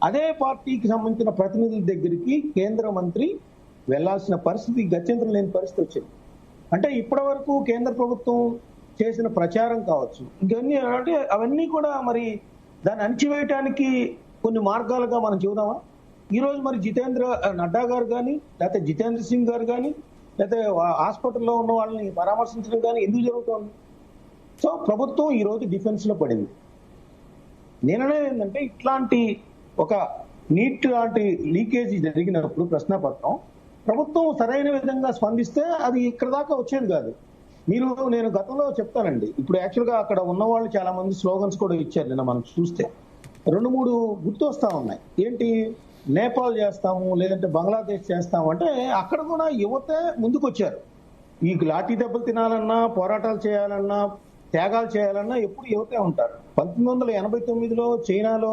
F: అదే పార్టీకి సంబంధించిన ప్రతినిధుల దగ్గరికి కేంద్ర మంత్రి వెళ్లాల్సిన పరిస్థితి, గత్యంతరం లేని పరిస్థితి వచ్చింది. అంటే ఇప్పటి వరకు కేంద్ర ప్రభుత్వం చేసిన ప్రచారం కావచ్చు ఇంకన్నీ అంటే అవన్నీ కూడా మరి దాన్ని అణిచివేయటానికి కొన్ని మార్గాలుగా మనం చూద్దామా. ఈ రోజు మరి నడ్డా గారు కానీ లేకపోతే జితేంద్ర సింగ్ గారు కానీ లేకపోతే హాస్పిటల్లో ఉన్న వాళ్ళని పరామర్శించడం కానీ ఎందుకు జరుగుతోంది? సో ప్రభుత్వం ఈ రోజు డిఫెన్స్ లో పడింది. నేననేది ఏంటంటే ఇట్లాంటి ఒక నీట్ లాంటి లీకేజీ జరిగినప్పుడు ప్రశ్నపత్రం ప్రభుత్వం సరైన విధంగా స్పందిస్తే అది ఇక్కడ దాకా వచ్చేది కాదు. నేను గతంలో చెప్తానండి, ఇప్పుడు యాక్చువల్గా అక్కడ ఉన్న వాళ్ళు చాలా మంది స్లోగన్స్ కూడా ఇచ్చారు. నిన్న మనం చూస్తే 2-3 గుర్తు వస్తా ఉన్నాయి. ఏంటి, నేపాల్ చేస్తాము లేదంటే బంగ్లాదేశ్ చేస్తాము అంటే అక్కడ కూడా యువత ముందుకు వచ్చారు. ఈ లాఠీ దెబ్బలు తినాలన్నా, పోరాటాలు చేయాలన్నా, త్యాగాలు చేయాలన్నా ఎప్పుడు యువతే ఉంటారు. 1989లో చైనాలో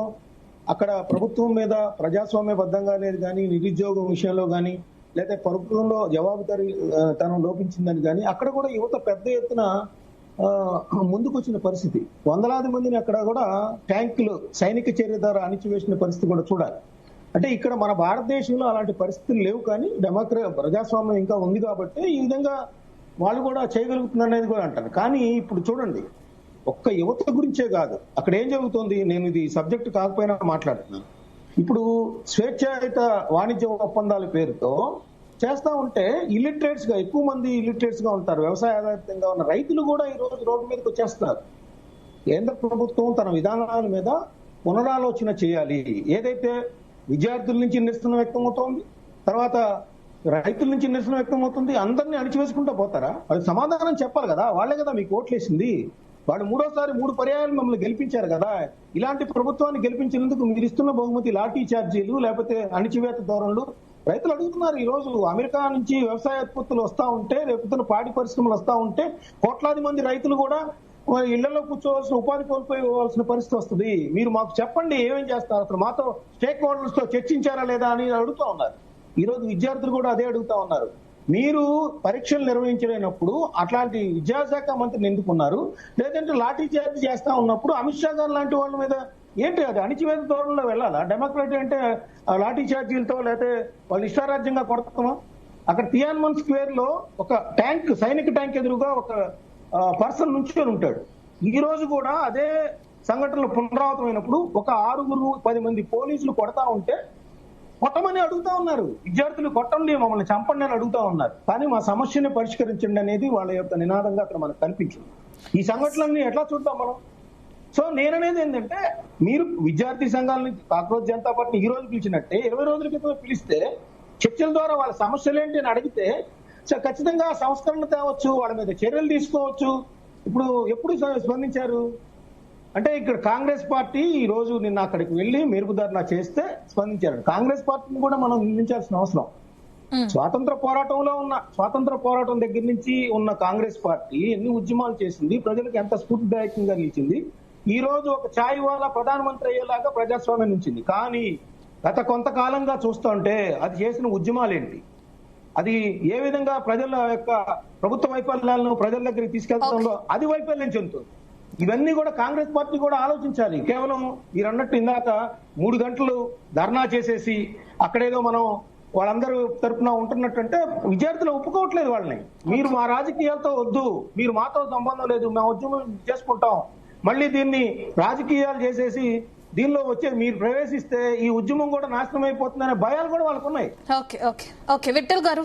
F: అక్కడ ప్రభుత్వం మీద ప్రజాస్వామ్యబద్ధంగా లేదు కానీ, నిరుద్యోగం విషయంలో కానీ, లేకపోతే ప్రభుత్వంలో జవాబుదారీతనం లోపించిందని కానీ అక్కడ కూడా యువత పెద్ద ఎత్తున ముందుకు వచ్చిన పరిస్థితి. వందలాది మందిని అక్కడ కూడా ట్యాంకులు సైనిక చర్య ద్వారా అణిచివేసిన పరిస్థితి కూడా చూడాలి. అంటే ఇక్కడ మన భారతదేశంలో అలాంటి పరిస్థితులు లేవు కానీ ప్రజాస్వామ్యం ఇంకా ఉంది కాబట్టి ఈ విధంగా వాళ్ళు కూడా చేయగలుగుతున్నారు అనేది కూడా అంటారు. కానీ ఇప్పుడు చూడండి, ఒక్క యువత గురించే కాదు అక్కడ ఏం జరుగుతుంది. నేను ఇది సబ్జెక్ట్ కాకపోయినా మాట్లాడుతున్నాను. ఇప్పుడు స్వేచ్ఛాయుత వాణిజ్య ఒప్పందాల పేరుతో చేస్తా ఉంటే ఇల్లిటరేట్స్ గా ఎక్కువ మంది ఇల్లిటరేట్స్ గా ఉంటారు. వ్యవసాయ ఆధారితంగా ఉన్న రైతులు కూడా ఈ రోజు రోడ్డు మీదకి వచ్చేస్తున్నారు. కేంద్ర ప్రభుత్వం తన విధానాల మీద పునరాలోచన చేయాలి. ఏదైతే విద్యార్థుల నుంచి నిరసన వ్యక్తమవుతోంది, తర్వాత రైతుల నుంచి నిరసన వ్యక్తమవుతుంది, అందరినీ అణిచివేసుకుంటూ పోతారా? వాళ్ళకి సమాధానం చెప్పాలి కదా. వాళ్లే కదా మీకు ఓట్లేసింది. వాళ్ళు 3 పర్యాయాలు మమ్మల్ని గెలిపించారు కదా. ఇలాంటి ప్రభుత్వాన్ని గెలిపించినందుకు మీరు ఇస్తున్న బహుమతి లాఠీ ఛార్జీలు లేకపోతే అణిచివేత ధోరణులు రైతులు అడుగుతున్నారు. ఈ రోజు అమెరికా నుంచి వ్యవసాయ ఉత్పత్తులు వస్తా ఉంటే, రేపుతున్న పాడి పరిశ్రమలు వస్తా ఉంటే కోట్లాది మంది రైతులు కూడా ఇళ్లలో కూర్చోవలసిన, ఉపాధి కోల్పోవాల్సిన పరిస్థితి వస్తుంది. మీరు మాకు చెప్పండి ఏమేం చేస్తారు, అసలు మాతో స్టేక్ హోల్డర్స్ తో చర్చించారా లేదా అని అడుగుతా ఉన్నారు. ఈ రోజు విద్యార్థులు కూడా అదే అడుగుతా ఉన్నారు. మీరు పరీక్షలు నిర్వహించలేనప్పుడు అట్లాంటి విద్యాశాఖ మంత్రిని ఎందుకున్నారు? లేదంటే లాఠీ చార్జ్ చేస్తా ఉన్నప్పుడు అమిత్ షా గారు లాంటి వాళ్ళ మీద ఏంటి అది అణిచివేత ధోరణిలో వెళ్ళాలా? డెమోక్రటీ అంటే లాఠీ చార్జీలతో లేకపోతే వాళ్ళు ఇష్టారాజ్యంగా కొడతామా? అక్కడ తియాన్మన్ స్క్వేర్ లో ఒక ట్యాంక్, సైనిక ట్యాంక్ ఎదురుగా ఒక పర్సన్ నుంచుకొని ఉంటాడు. ఈ రోజు కూడా అదే సంఘటనలు పునరావృతమైనప్పుడు ఒక 6-10 మంది పోలీసులు కొడతా ఉంటే కొట్టమని అడుగుతా ఉన్నారు. విద్యార్థులు కొట్టండి, మమ్మల్ని చంపండి అని అడుగుతా ఉన్నారు. కానీ మా సమస్యని పరిష్కరించండి అనేది వాళ్ళ యొక్క నినాదంగా అక్కడ మనకు కనిపించింది. ఈ సంఘటనలన్నీ ఎట్లా చూద్దాం మనం? సో నేననేది ఏంటంటే, మీరు విద్యార్థి సంఘాలని కాక్రోచ్ జనతా పార్టీ ఈ రోజు పిలిచినట్టే 20 రోజుల క్రితం పిలిస్తే చర్చల ద్వారా వాళ్ళ సమస్యలు ఏంటి అని అడిగితే ఖచ్చితంగా సంస్కరణ తేవచ్చు, వాళ్ళ మీద చర్యలు తీసుకోవచ్చు. ఇప్పుడు ఎప్పుడు స్పందించారు అంటే ఇక్కడ కాంగ్రెస్ పార్టీ ఈ రోజు నిన్న అక్కడికి వెళ్లి మెరుగుదరణ చేస్తే స్పందించారు. కాంగ్రెస్ పార్టీని కూడా మనం నిందించాల్సిన అవసరం. స్వాతంత్ర పోరాటం దగ్గర నుంచి ఉన్న కాంగ్రెస్ పార్టీ ఎన్ని ఉద్యమాలు చేసింది, ప్రజలకు ఎంత స్ఫూర్తిదాయకంగా నిలిచింది. ఈ రోజు ఒక ఛాయ్ వాలా ప్రధానమంత్రి అయ్యేలాగా ప్రజాస్వామ్యం నిలిచింది. కానీ గత కొంతకాలంగా చూస్తుంటే అది చేసిన ఉద్యమాలేంటి, అది ఏ విధంగా ప్రజల యొక్క ప్రభుత్వ వైఫల్యాలను ప్రజల దగ్గరికి తీసుకెళ్తుందో అది వైఫల్యం చెందుతుంది. ఇవన్నీ కూడా కాంగ్రెస్ పార్టీ కూడా ఆలోచించాలి. కేవలం మీరు అన్నట్టు ఇందాక 3 గంటలు ధర్నా చేసేసి అక్కడేదో మనం వాళ్ళందరూ తరపున ఉంటున్నట్టుంటే విద్యార్థులు ఒప్పుకోవట్లేదు వాళ్ళని. మీరు మా రాజకీయాలతో వద్దు, మీరు మాతో సంబంధం లేదు, మేము ఉద్యమం చేసుకుంటాం, మళ్ళీ దీన్ని రాజకీయాలు చేసేసి దీనిలో వచ్చే మీరు ప్రవేశిస్తే ఈ ఉద్యమం కూడా నాశనం అయిపోతుందనే భయాలు కూడా వాళ్ళకు ఉన్నాయి.
A: ఓకే ఓకే ఓకే విఠల్ గారు,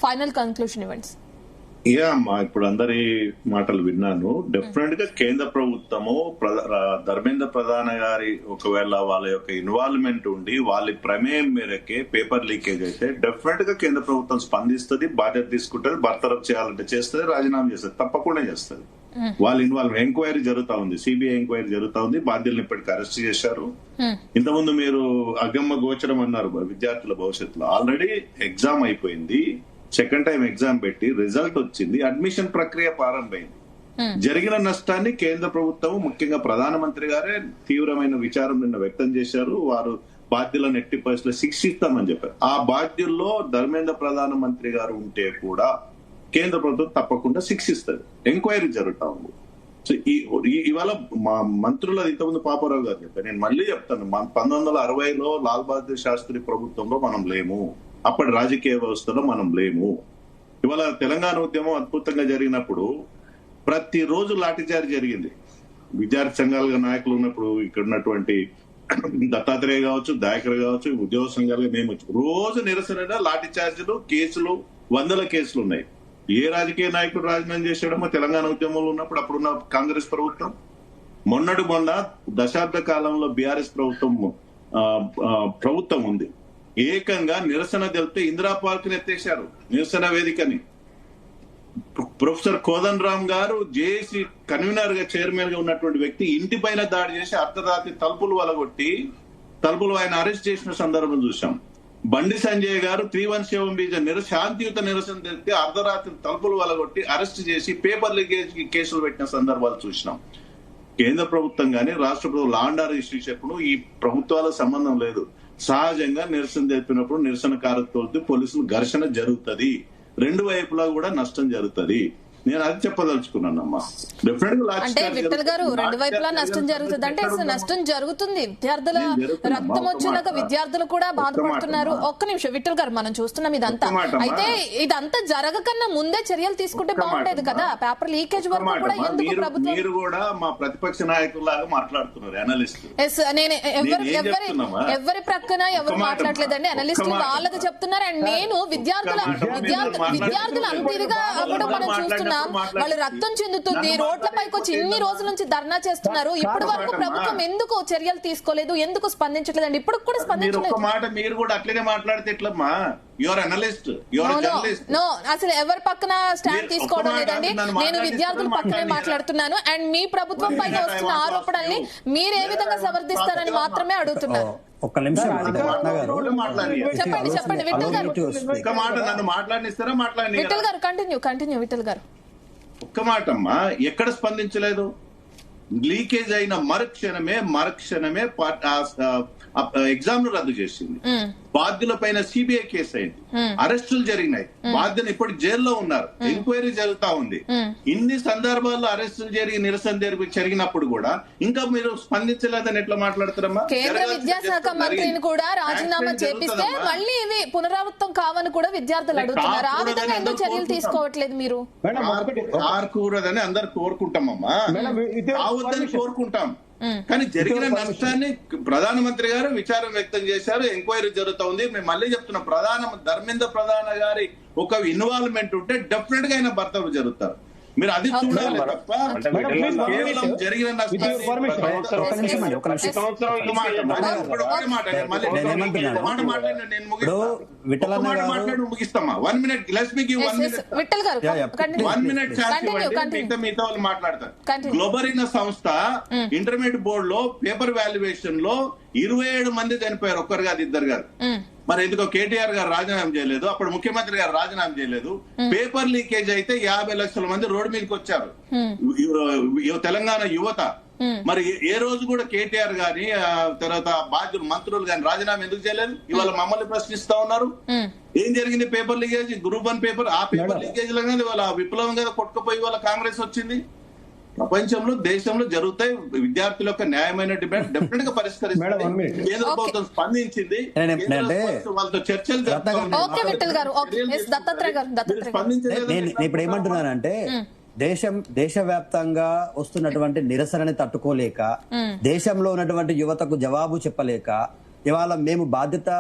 A: ఫైనల్ కన్క్లూషన్ ఇవ్వండి.
B: అమ్మా, ఇప్పుడు అందరి మాటలు విన్నాను. డెఫినెట్ గా కేంద్ర ప్రభుత్వము ధర్మేంద్ర ప్రధాన గారి ఒకవేళ వాళ్ళ యొక్క ఇన్వాల్వ్మెంట్ ఉండి వాళ్ళ ప్రమేయం మేరకే పేపర్ లీకేజ్ అయితే డెఫినెట్ గా కేంద్ర ప్రభుత్వం స్పందిస్తుంది, బాధ్యత తీసుకుంటుంది, బర్తరఫ్ చేయాలంటే చేస్తుంది, రాజీనామా చేస్తుంది, తప్పకుండా చేస్తుంది. వాళ్ళ ఇన్వాల్వ్ ఎంక్వైరీ జరుగుతా ఉంది, సిబిఐ ఎంక్వైరీ జరుగుతా ఉంది, బాధ్యులను ఇప్పటికి అరెస్ట్ చేశారు. ఇంతకుముందు మీరు అగమ్య గోచరం అన్నారు విద్యార్థుల భవిష్యత్తులో. ఆల్రెడీ ఎగ్జామ్ అయిపోయింది, సెకండ్ టైం ఎగ్జామ్ పెట్టి రిజల్ట్ వచ్చింది, అడ్మిషన్ ప్రక్రియ ప్రారంభమైంది. జరిగిన నష్టాన్ని కేంద్ర ప్రభుత్వం ముఖ్యంగా ప్రధానమంత్రి గారే తీవ్రమైన విచారం నిన్న వ్యక్తం చేశారు. వారు బాధ్యులను ఎట్టి పరిస్థితుల్లో శిక్షిస్తామని చెప్పారు. ఆ బాధ్యుల్లో ధర్మేంద్ర ప్రధానమంత్రి గారు ఉంటే కూడా కేంద్ర ప్రభుత్వం తప్పకుండా శిక్షిస్తుంది. ఎంక్వైరీ జరుగుతా ఉంది. సో ఇవాళ మా మంత్రులు ఇంతకుముందు పాపారావు గారు చెప్పారు, నేను మళ్ళీ చెప్తాను, 1960లో లాల్ బహదూర్ శాస్త్రి ప్రభుత్వంలో మనం లేము, అప్పటి రాజకీయ వ్యవస్థలో మనం లేము. ఇవాళ తెలంగాణ ఉద్యమం అద్భుతంగా జరిగినప్పుడు ప్రతిరోజు లాఠీచార్జ్ జరిగింది. విద్యార్థి సంఘాలుగా నాయకులు ఉన్నప్పుడు ఇక్కడ ఉన్నటువంటి దత్తాత్రేయ కావచ్చు, దయాకర్ కావచ్చు, ఉద్యోగ సంఘాలుగా మేము రోజు నిరసన లాఠీచార్జీలు, కేసులు, 100 కేసులు ఉన్నాయి. ఏ రాజకీయ నాయకుడు రాజీనామా చేశాడమో తెలంగాణ ఉద్యమంలో ఉన్నప్పుడు అప్పుడున్న కాంగ్రెస్ ప్రభుత్వం. మొన్న దశాబ్ద కాలంలో బీఆర్ఎస్ ప్రభుత్వం ఉంది. ఏకంగా నిరసన తెలిపితే ఇందిరా పార్క్ ని ఎత్తేశారు, నిరసన వేదికని. ప్రొఫెసర్ కోదండ రామ్ గారు జేఏసీ కన్వీనర్ గా, చైర్మన్ గా ఉన్నటువంటి వ్యక్తి ఇంటి పైన దాడి చేసి అర్ధరాత్రి తలుపులు ఆయన అరెస్ట్ చేసిన సందర్భం చూశాం. బండి సంజయ్ గారు 317 శాంతియుత నిరసన తెలిపితే అర్ధరాత్రి తలుపులు వలగొట్టి అరెస్ట్ చేసి పేపర్ లీకేజ్ కేసులు పెట్టిన సందర్భాలు చూసినాం. కేంద్ర ప్రభుత్వం గానీ రాష్ట్ర ప్రభుత్వం లా అండ్ ఆర్డర్ ఇష్యూస్ ఎప్పుడు ఈ ప్రభుత్వాల సంబంధం లేదు. సహజంగా నిరసన తెలిపినప్పుడు నిరసనకారులతో పోలీసులు ఘర్షణ జరుగుతుంది, 2 వైపులా కూడా నష్టం జరుగుతుంది. నేను అది చెప్పదలుచుకున్నానమ్మా.
A: అంటే విఠల్ గారు 2 వైపులా నష్టం జరుగుతుంది అంటే నష్టం జరుగుతుంది. విద్యార్థుల రక్తం వచ్చేలాగా విద్యార్థులు కూడా బాధపడుతున్నారు. ఒక్క నిమిషం విఠల్ గారు, మనం చూస్తున్నాం ఇదంతా. అయితే ఇదంతా జరగకన్నా ముందే చర్యలు తీసుకుంటే బాగుండేది కదా. పేపర్ లీకేజ్ వరకు కూడా ఎందుకు ప్రభుత్వం?
B: మీరు కూడా మా ప్రతిపక్ష నాయకుల్లాగా మాట్లాడుతున్నారు, అనలిస్ట్.
A: నేను ఎవరి ప్రక్కన ఎవరు మాట్లాడలేదండి, అనలిస్టులు వాళ్ళకి చెప్తున్నారు. అండ్ నేను విద్యార్థులు అంత ఇదిగా కూడా మనం చూస్తున్నాం. వాళ్ళు రక్తం చెందుతుంది, రోడ్లపైకి వచ్చి ఇన్ని రోజుల నుంచి ధర్నా చేస్తున్నారు. ఇప్పటి వరకు ప్రభుత్వం ఎందుకు చర్యలు తీసుకోలేదు, ఎందుకు స్పందించట్లేదండి? ఇప్పుడు కూడా స్పందించలేదు.
B: మీరు కూడా అట్లనే మాట్లాడితే ఎట్లమ్మా?
A: అసలు ఎవరి పక్కన స్టాండ్ తీసుకోవడం లేదండి. నేను విద్యార్థుల పక్కనే మాట్లాడుతున్నాను. అండ్ మీ ప్రభుత్వం పైన వస్తున్న ఆరోపణల్ని మీరు ఏ విధంగా సమర్థిస్తారని మాత్రమే అడుగుతున్నాను.
E: ఒక్క నిమిషం
A: చెప్పండి విఠల్ గారు.
B: నన్ను మాట్లాడిస్తారా?
A: విఠల్ గారు కంటిన్యూ విఠల్ గారు.
B: ఒక్క మాట అమ్మా, ఎక్కడ స్పందించలేదు. లీకేజ్ అయిన మరుక్షణమే ఎగ్జామ్ ను రద్దు చేసింది. బాధ్యుల పైన సిబిఐ కేసు అయింది, అరెస్టులు జరిగినాయి, బాధ్యులు ఇప్పుడు జైల్లో ఉన్నారు, ఎంక్వైరీ జరుగుతా ఉంది. ఇన్ని సందర్భాల్లో అరెస్టులు జరిగి నిరసన జరిగినప్పుడు కూడా ఇంకా మీరు స్పందించలేదని ఎట్లా మాట్లాడతారమ్మా?
A: కేంద్ర విద్యాశాఖ మంత్రిని కూడా రాజీనామా చేపిస్తే మళ్ళీ ఇవి పునరావృతం కావని కూడా విద్యార్థులు అడుగుతున్నారు. ఆ విధంగా ఎందుకు చర్యలు తీసుకోవట్లేదు మీరు?
B: కారుకూడదని అందరు కోరుకుంటామమ్మా, కావద్దని కోరుకుంటాం. కానీ జరిగిన నష్టాన్ని ప్రధానమంత్రి గారు విచారం వ్యక్తం చేశారు, ఎంక్వైరీ జరుగుతా ఉంది. మేము మళ్ళీ చెప్తున్నాం, ధర్మేంద్ర ప్రధాన గారి ఒక ఇన్వాల్వ్మెంట్ ఉంటే డెఫినెట్ గా ఆయన భర్తలు జరుగుతారు. మీరు అది చూడాలి తప్ప కేవలం జరిగిన నష్టాన్ని ముగిస్తామా? 1 minute, let's me give 1 minute. 1 minute మిగతా వాళ్ళు మాట్లాడతారు. గ్లోబరీనా సంస్థ ఇంటర్మీడియట్ బోర్డు లో పేపర్ వాల్యుయేషన్ లో 27 మంది చనిపోయారు, ఒక్కరు కాదు, 2 కాదు. మరి ఎందుకో కేటీఆర్ గారు రాజీనామా చేయలేదు, అప్పుడు ముఖ్యమంత్రి గారు రాజీనామా చేయలేదు. పేపర్ లీకేజ్ అయితే 50 లక్షల మంది రోడ్డు మీదకి వచ్చారు తెలంగాణ యువత. మరి ఏ రోజు కూడా కేటీఆర్ గాని తర్వాత బాధ్యులు మంత్రులు గాని రాజీనామా ఎందుకు చేయలేదు? ఇవాళ మమ్మల్ని ప్రశ్నిస్తా ఉన్నారు. ఏం జరిగింది? పేపర్ లీకేజ్, గ్రూప్ 1 పేపర్, ఆ పేపర్ లీకేజ్ లాగానే ఇవాళ విప్లవం కదా కొట్టుకుపోయి ఇవాళ కాంగ్రెస్ వచ్చింది. ప్రపంచంలో దేశంలో జరుగుతాయి. విద్యార్థుల యొక్క న్యాయమైన డిమాండ్ డెఫినెట్ గా పరిష్కరిస్తారు. కేంద్ర ప్రభుత్వం స్పందించింది, వాళ్ళతో చర్చలు
E: ఇప్పుడు ఏమంటున్నానంటే దేశవ్యాప్తంగా వస్తున్నటువంటి నిరసనని తట్టుకోలేక, దేశంలో ఉన్నటువంటి యువతకు జవాబు చెప్పలేక, ఇవాళ మేము బాధ్యత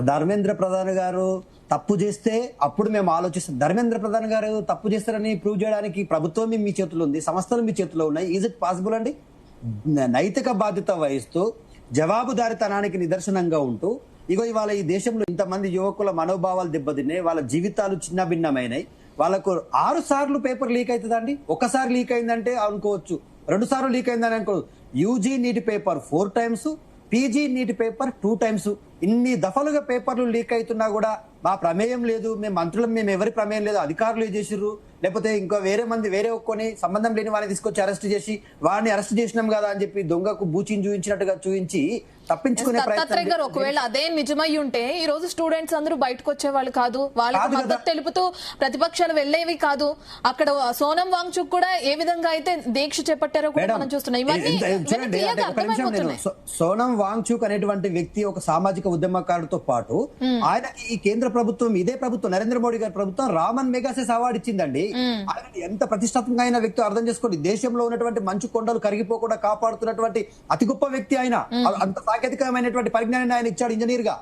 E: ధర్మేంద్ర ప్రధాన్ గారు తప్పు చేస్తే అప్పుడు మేము ఆలోచిస్తాం. ధర్మేంద్ర ప్రధాన్ గారు తప్పు చేస్తారని ప్రూవ్ చేయడానికి ప్రభుత్వం మీ చేతిలో ఉంది, సంస్థలు మీ చేతిలో ఉన్నాయి. ఈజ్ ఇట్ పాసిబుల్ అండి? నైతిక బాధ్యత వహిస్తూ జవాబుదారితనానికి నిదర్శనంగా ఉంటూ ఇగో ఇవాళ ఈ దేశంలో ఇంతమంది యువకుల మనోభావాలు దెబ్బతిన్నాయి, వాళ్ళ జీవితాలు చిన్న భిన్నమైనాయి. వాళ్ళకు 6 సార్లు పేపర్ లీక్ అవుతుందండి. ఒకసారి లీక్ అయిందంటే అనుకోవచ్చు, 2 సార్లు లీక్ అయిందని అనుకోవచ్చు. యూజీ నీటి పేపర్ 4 టైమ్స్, పీజీ నీటి పేపర్ 2 టైమ్స్. ఇన్ని దఫలుగా పేపర్లు లీక్ అవుతున్నా కూడా మా ప్రమేయం లేదు, మేము మంత్రులం, మేము ఎవరి ప్రమేయం లేదు, అధికారులు చేసిర్రు, లేకపోతే ఇంకా వేరే ఒక్కొని సంబంధం లేని వాడిని తీసుకొచ్చి అరెస్ట్ చేసి వాడిని అరెస్ట్ చేసినాం కదా అని చెప్పి దొంగకు బూచిని చూపించినట్టుగా చూపించి తప్పించుకునే ప్రయత్నం.
A: ఒకవేళ అదే నిజమై ఉంటే ఈ రోజు స్టూడెంట్స్ అందరూ బయటకు వచ్చేవాళ్ళు కాదు, వాళ్ళకి మద్దతు తెలుపుతూ ప్రతిపక్షాలు వెళ్లేవి కాదు. అక్కడ సోనం వాంగ్చుక్ కూడా ఏ విధంగా అయితే దీక్ష చేపట్టారో కూడా మనం చూస్తున్నాం.
E: సోనం వాంగ్చుక్ అనేటువంటి వ్యక్తి ఒక సామాజిక ఉద్యమకారుడితో పాటు ఆయనకి ఈ కేంద్ర ప్రభుత్వం, ఇదే ప్రభుత్వం, నరేంద్ర మోడీ గారి ప్రభుత్వం రామన్ మెగాసెస్ అవార్డు ఇచ్చిందండి. ఆయన ఎంత ప్రతిష్టాత్మక అయిన వ్యక్తి అర్థం చేసుకోండి. దేశంలో ఉన్నటువంటి మంచు కొండలు కరిగిపోకుండా కాపాడుతున్నటువంటి అతి గొప్ప వ్యక్తి ఆయన. అంత సాంకేతికమైనటువంటి పరిజ్ఞానాన్ని ఆయన ఇచ్చాడు ఇంజనీర్ గా.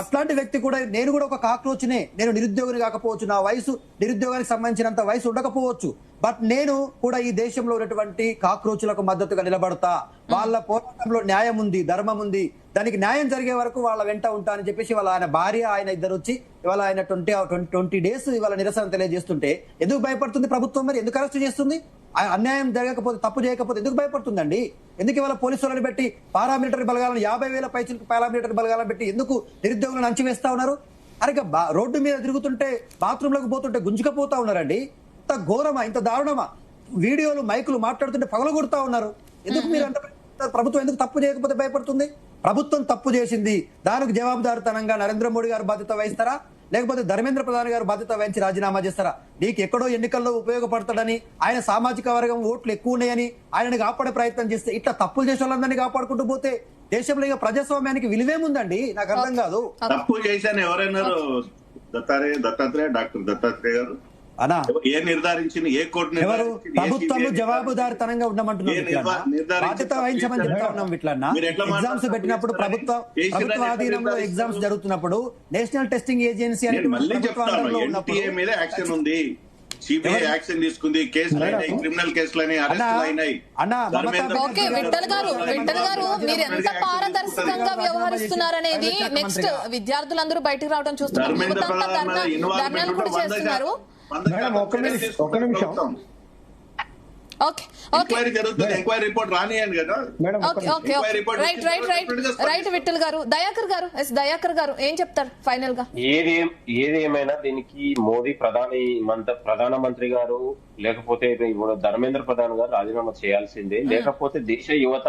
E: అట్లాంటి వ్యక్తి కూడా, నేను కూడా ఒక కాక్రోచ్నే, నేను నిరుద్యోగిని కాకపోవచ్చు, నా వయసు నిరుద్యోగానికి సంబంధించినంత వయసు ఉండకపోవచ్చు, బట్ నేను కూడా ఈ దేశంలో ఉన్నటువంటి కాక్రోచులకు మద్దతుగా నిలబడతా. వాళ్ళ పోరాటంలో న్యాయం ఉంది, ధర్మం ఉంది, దానికి న్యాయం జరిగే వరకు వాళ్ళ వెంట ఉంటా అని చెప్పేసి వాళ్ళ ఆయన భార్య, ఆయన ఇద్దరు వచ్చి ఇవాళ ఆయన 20 డేస్ ఇవాళ నిరసన తెలియజేస్తుంటే ఎందుకు భయపడుతుంది ప్రభుత్వం? మరి ఎందుకు అరెస్ట్ చేస్తుంది? అన్యాయం జరగకపోతే, తప్పు చేయకపోతే ఎందుకు భయపడుతుందండి? ఎందుకు ఇవాళ పోలీసు వాళ్ళని పెట్టి పారామిలిటరీ బలగాలను 50,000 పైచులకు పారామిలిటరీ బలగాలను పెట్టి ఎందుకు నిరుద్యోగులను అంచివేస్తా ఉన్నారు? అరే రోడ్డు మీద తిరుగుతుంటే, బాత్రూంలోకి పోతుంటే గుంజుకపోతా ఉన్నారండి. ఇంత ఘోరమా, ఇంత దారుణమా? వీడియోలు మైకులు మాట్లాడుతుంటే పగలగొడతా ఉన్నారు. ఎందుకు మీరు అంత ప్రభుత్వం ఎందుకు తప్పు చేయకపోతే భయపడుతుంది? ప్రభుత్వం తప్పు చేసింది, దానికి జవాబుదారితనంగా నరేంద్ర మోడీ గారు బాధ్యత వహిస్తారా, లేకపోతే ధర్మేంద్ర ప్రధాన్ గారు బాధ్యత వహించి రాజీనామా చేస్తారా? నీకు ఎక్కడో ఎన్నికల్లో ఉపయోగపడతాడని, ఆయన సామాజిక వర్గం ఓట్లు ఎక్కువ ఉన్నాయని ఆయనని కాపాడే ప్రయత్నం చేస్తే, ఇట్లా తప్పులు చేసే వాళ్ళందరినీ కాపాడుకుంటూ పోతే దేశంలో ఇక ప్రజాస్వామ్యానికి విలువేముందండి? నాకు అర్థం కాదు.
B: తప్పు చేశాను ఎవరైనారు? డాక్టర్ దత్తాత్రేయ గారు ఏ నిర్ధారించింది? ఏ కోర్టు?
E: ప్రభుత్వం జవాబుదారితనంగా ఉండమంటున్నాం, బాధ్యత వహించమని చెప్తా ఉన్నాం. ఇట్లన్నా ఎగ్జామ్స్ పెట్టినప్పుడు ప్రభుత్వ ఆధీనంలో ఎగ్జామ్స్ జరుగుతున్నప్పుడు నేషనల్ టెస్టింగ్ ఏజెన్సీ అనేది
B: మీద యాక్షన్ ఉంది, సిబిఐ యాక్షన్ తీసుకుంది, కేసులు అయినాయి, క్రిమినల్ కేసులు అయినాయి, అరెస్టులు అయినాయి.
A: విఠల్ గారు మీరు ఎంత పారదర్శకంగా వ్యవహరిస్తున్నారనేది నెక్స్ట్ విద్యార్థులందరూ బయటకు రావడం చూస్తున్నారు.
F: ఒక నిమిషం.
B: ఎంక్వైరీ జరుగుతుంది, ఎంక్వైరీ రిపోర్ట్ రానియండి కదా.
A: రైట్ విఠల్ గారు. దయాకర్ గారు ఏం చెప్తారు ఫైనల్ గా?
D: ఏదేమైనా దీనికి మోదీ ప్రధానమంత్రి గారు, లేకపోతే ఇప్పుడు ధర్మేంద్ర ప్రధాన్ గారు రాజీనామా చేయాల్సిందే. లేకపోతే దేశ యువత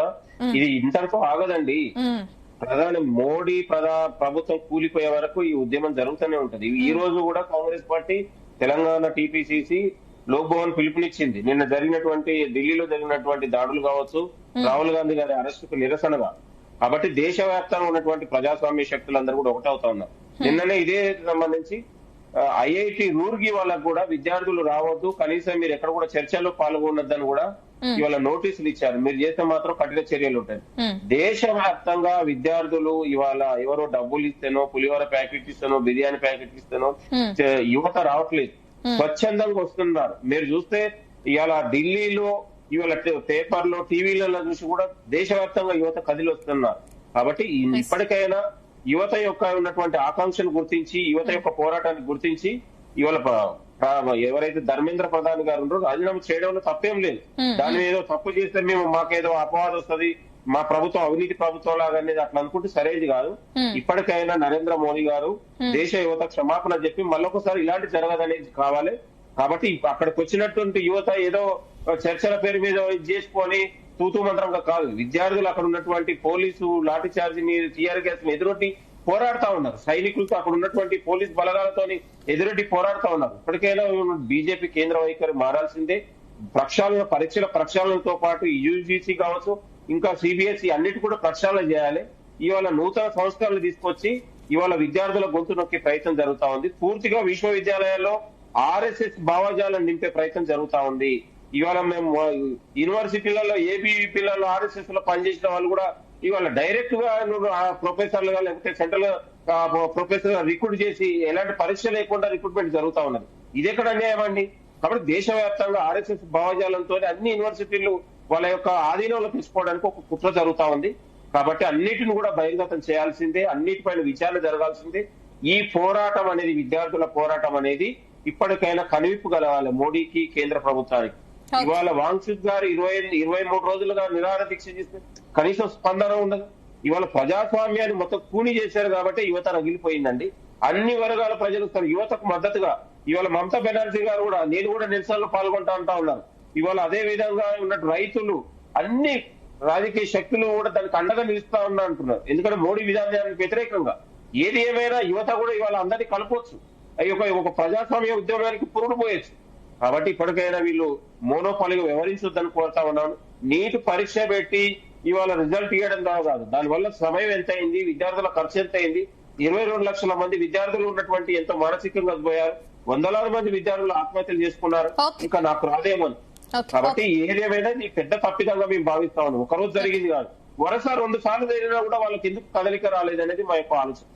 D: ఇది ఇంతటితో ఆగదండి. ప్రధాని మోడీ ప్రభుత్వం కూలిపోయే వరకు ఈ ఉద్యమం జరుగుతూనే ఉంటది. ఈ రోజు కూడా కాంగ్రెస్ పార్టీ తెలంగాణ టీపీసీసీ లోక్ భవన్ పిలుపునిచ్చింది. నిన్న ఢిల్లీలో జరిగినటువంటి దాడులు కావచ్చు, రాహుల్ గాంధీ గారి అరెస్టుకు నిరసనగా. కాబట్టి దేశవ్యాప్తంగా ఉన్నటువంటి ప్రజాస్వామ్య శక్తులందరూ కూడా ఒకటవుతా ఉన్నారు. నిన్ననే ఇదే సంబంధించి ఐఐటి రూర్గి వాళ్ళకు కూడా విద్యార్థులు రావద్దు, కనీసం మీరు ఎక్కడ కూడా చర్చల్లో పాల్గొనొద్దని కూడా ఇవాళ నోటీసులు ఇచ్చారు. మీరు చేస్తే మాత్రం కఠిన చర్యలు ఉంటాయి. దేశవ్యాప్తంగా విద్యార్థులు ఇవాళ ఎవరో డబ్బులు ఇస్తేనో, పులిహోర ప్యాకెట్ ఇస్తేనో, బిర్యానీ ప్యాకెట్ ఇస్తేనో యువత రావట్లేదు, స్వచ్ఛందంగా వస్తున్నారు. మీరు చూస్తే ఇవాళ ఢిల్లీలో ఇవాళ పేపర్లో, టీవీలలో చూసి కూడా దేశవ్యాప్తంగా యువత కదిలి వస్తున్నారు. కాబట్టి ఇప్పటికైనా యువత యొక్క ఉన్నటువంటి ఆకాంక్షను గుర్తించి, యువత యొక్క పోరాటాన్ని గుర్తించి ఇవాళ ఎవరైతే ధర్మేంద్ర ప్రధాన్ గారు ఉన్నారో రాజీనామా చేయడంలో తప్పేం లేదు. దాని ఏదో తప్పు చేస్తే మాకేదో అపవాదం వస్తుంది, మా ప్రభుత్వం అవినీతి ప్రభుత్వం లాగా అనేది అట్లా అనుకుంటే సరైనది కాదు. ఇప్పటికైనా నరేంద్ర మోడీ గారు దేశ యువత క్షమాపణ చెప్పి మళ్ళొకసారి ఇలాంటి జరగదనేది కావాలి. కాబట్టి అక్కడికి వచ్చినటువంటి యువత ఏదో చర్చల పేరు మీద చేసుకొని తూతూ మంత్రంగా కాదు, విద్యార్థులు అక్కడ ఉన్నటువంటి పోలీసు లాఠీ చార్జిని టీఆర్ గ్యాస్ ని ఎదురొట్టి పోరాడుతా ఉన్నారు. సైనికులతో అక్కడ ఉన్నటువంటి పోలీస్ బలగాలతో ఎదురొట్టి పోరాడుతా ఉన్నారు. ఇప్పటికైనా బీజేపీ కేంద్ర వైఖరి మారాల్సిందే. పరీక్షల ప్రక్షాళనతో పాటు యూజీసీ కావచ్చు, ఇంకా సిబిఎస్ఈ అన్నిటి కూడా ప్రక్షాళన చేయాలి. ఇవాళ నూతన సంస్కరణలు తీసుకొచ్చి ఇవాళ విద్యార్థుల గొంతు నొక్కే ప్రయత్నం జరుగుతా ఉంది. పూర్తిగా విశ్వవిద్యాలయాల్లో ఆర్ఎస్ఎస్ భావజాలను నింపే ప్రయత్నం జరుగుతా ఉంది. ఇవాళ మేము యూనివర్సిటీలలో ఏబీవీ పిల్లలు ఆర్ఎస్ఎస్ లో పనిచేసిన వాళ్ళు కూడా ఇవాళ డైరెక్ట్ గా ప్రొఫెసర్లుగా లేకపోతే సెంట్రల్ ప్రొఫెసర్ రిక్రూట్ చేసి ఎలాంటి పరీక్ష లేకుండా రిక్రూట్మెంట్ జరుగుతా ఉన్నది. ఇదెక్కడ అన్యాయం అండి? కాబట్టి దేశవ్యాప్తంగా ఆర్ఎస్ఎస్ భావజాలంతో అన్ని యూనివర్సిటీలు వాళ్ళ యొక్క ఆధీనంలో తీసుకోవడానికి ఒక కుట్ర జరుగుతా ఉంది. కాబట్టి అన్నిటిని కూడా బహిర్గతం చేయాల్సిందే, అన్నిటిపైన విచారణ జరగాల్సిందే. ఈ పోరాటం అనేది, విద్యార్థుల పోరాటం అనేది ఇప్పటికైనా కనువిప్పు కలగాలి మోడీకి, కేంద్ర ప్రభుత్వానికి. ఇవాళ వాంగ్చుక్ గారు 23 రోజులుగా నిరాహార దీక్ష చేస్తే కనీసం స్పందన ఉండదు. ఇవాళ ప్రజాస్వామ్యాన్ని మొత్తం కూని చేశారు కాబట్టి యువత రగిలిపోయిందండి. అన్ని వర్గాల ప్రజలు యువతకు మద్దతుగా ఇవాళ మమతా బెనర్జీ గారు కూడా నేను కూడా నిరసనలో పాల్గొంటా అంటా ఉన్నారు. ఇవాళ అదే విధంగా ఉన్నట్టు రైతులు, అన్ని రాజకీయ శక్తులు కూడా దానికి అండగా నిలుస్తా ఉన్నా అంటున్నారు. ఎందుకంటే మోడీ విధానానికి వ్యతిరేకంగా ఏది ఏమైనా యువత కూడా ఇవాళ అందరినీ కలపవచ్చు, ఒక ప్రజాస్వామ్య ఉద్యమానికి పురుడు పోయొచ్చు. కాబట్టి ఇప్పటికైనా వీళ్ళు మోనోపాలిగా వ్యవహరించొద్దని కోరుతా ఉన్నాను. నీట్ పరీక్ష పెట్టి ఇవాళ రిజల్ట్ ఇవ్వడం కాదు, దానివల్ల సమయం ఎంత అయింది, విద్యార్థుల ఖర్చు ఎంత అయింది, 22 లక్షల మంది విద్యార్థులు ఉన్నటువంటి ఎంతో మానసికంగా పోయారు, వందలాది మంది విద్యార్థులు ఆత్మహత్యలు చేసుకున్నారు. ఇంకా నాకు రాదేమని. కాబట్టి ఏదేమైనా ఈ పెద్ద తప్పిదంగా మేము భావిస్తా ఉన్నాం. ఒకరోజు జరిగింది కాదు, వరుస 2 సార్లు జరిగినా కూడా వాళ్ళకి ఎందుకు కదలిక రాలేదనేది మా యొక్క ఆలోచన.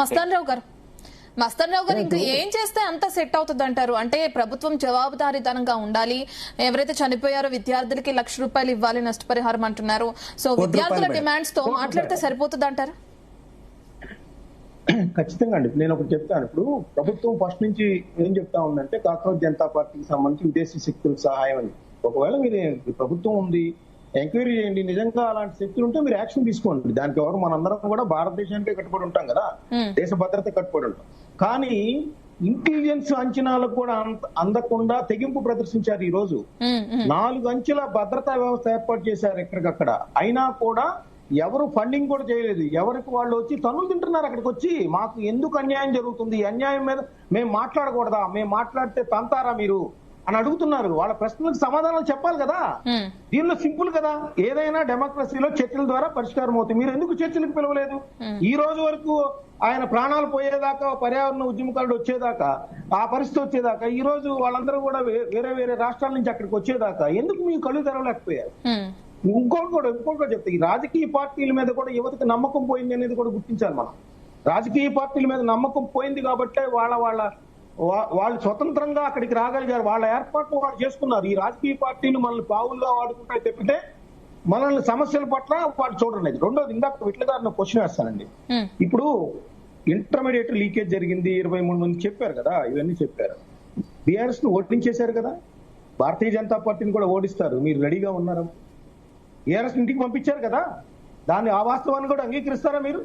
A: మస్తాన్ రావు గారు ఇంకా ఏం చేస్తే అంత సెట్ అవుతుంది అంటారు? అంటే ప్రభుత్వం జవాబుదారీతనంగా ఉండాలి. ఎవరైతే చనిపోయారో విద్యార్థులకి ₹1,00,000 ఇవ్వాలి నష్టపరిహారం అంటున్నారు. సో విద్యార్థుల డిమాండ్స్ తో మాట్లాడితే సరిపోతుంది అంటారా?
F: ఖచ్చితంగా అండి. నేను ఒకటి చెప్తాను. ఇప్పుడు ప్రభుత్వం ఫస్ట్ నుంచి ఏం చెప్తా ఉందంటే కాక్రోచ్ జనతా పార్టీకి సంబంధించి విదేశీ శక్తుల సహాయం అని. ఒకవేళ మీరు ప్రభుత్వం ఉంది, ఎంక్వైరీ చేయండి, నిజంగా అలాంటి శక్తులు ఉంటే మీరు యాక్షన్ తీసుకోండి. దానికి ఎవరు, మనందరం కూడా భారతదేశానికే కట్టుబడి ఉంటాం కదా, దేశ భద్రత కట్టుబడి ఉంటాం. కానీ ఇంటెలిజెన్స్ అంచనాలకు కూడా అందకుండా తెగింపు ప్రదర్శించారు. ఈ రోజు 4 అంచెల భద్రతా వ్యవస్థ ఏర్పాటు చేశారు ఎక్కడికక్కడ. అయినా కూడా ఎవరు ఫండింగ్ కూడా చేయలేదు. ఎవరికి వాళ్ళు వచ్చి తన్నులు తింటున్నారు. అక్కడికి వచ్చి మాకు ఎందుకు అన్యాయం జరుగుతుంది, ఈ అన్యాయం మీద మేము మాట్లాడకూడదా, మేము మాట్లాడితే తంతారా మీరు అని అడుగుతున్నారు. వాళ్ళ ప్రశ్నలకు సమాధానాలు చెప్పాలి కదా. దీనిలో సింపుల్ కదా, ఏదైనా డెమోక్రసీలో చర్చల ద్వారా పరిష్కారం అవుతుంది. మీరు ఎందుకు చర్చలకు పిలవలేదు? ఈ రోజు వరకు ఆయన ప్రాణాలు పోయేదాకా, పర్యావరణ ఉద్యమకారుడు వచ్చేదాకా, ఆ పరిస్థితి వచ్చేదాకా, ఈ రోజు వాళ్ళందరూ కూడా వేరే వేరే రాష్ట్రాల నుంచి అక్కడికి వచ్చేదాకా ఎందుకు మీ కళ్ళు తెరవలేకపోయారు? ఇంకోటి చెప్తే, ఈ రాజకీయ పార్టీల మీద కూడా యువతకు నమ్మకం పోయింది అనేది కూడా గుర్తించాలి మనం. రాజకీయ పార్టీల మీద నమ్మకం పోయింది కాబట్టి వాళ్ళు స్వతంత్రంగా అక్కడికి రాగలిగారు. వాళ్ళ ఏర్పాట్లు వాళ్ళు చేసుకున్నారు. ఈ రాజకీయ పార్టీలు మనల్ని పావులుగా వాడుకుంటాయి తప్పితే మనల్ని సమస్యల పట్ల వాళ్ళు చూడండి. రెండోది, ఇందాక విట్ల గారిని క్వశ్చన్ వేస్తానండి. ఇప్పుడు ఇంటర్మీడియట్ లీకేజ్ జరిగింది, 23 మంది చెప్పారు కదా, ఇవన్నీ చెప్పారు. బీఆర్ఎస్ ను ఓటించేశారు కదా, భారతీయ జనతా పార్టీని కూడా ఓడిస్తారు. మీరు రెడీగా ఉన్నారా? బీఆర్ఎస్ ఇంటికి పంపించారు కదా, దాన్ని ఆ వాస్తవాన్ని కూడా అంగీకరిస్తారా మీరు?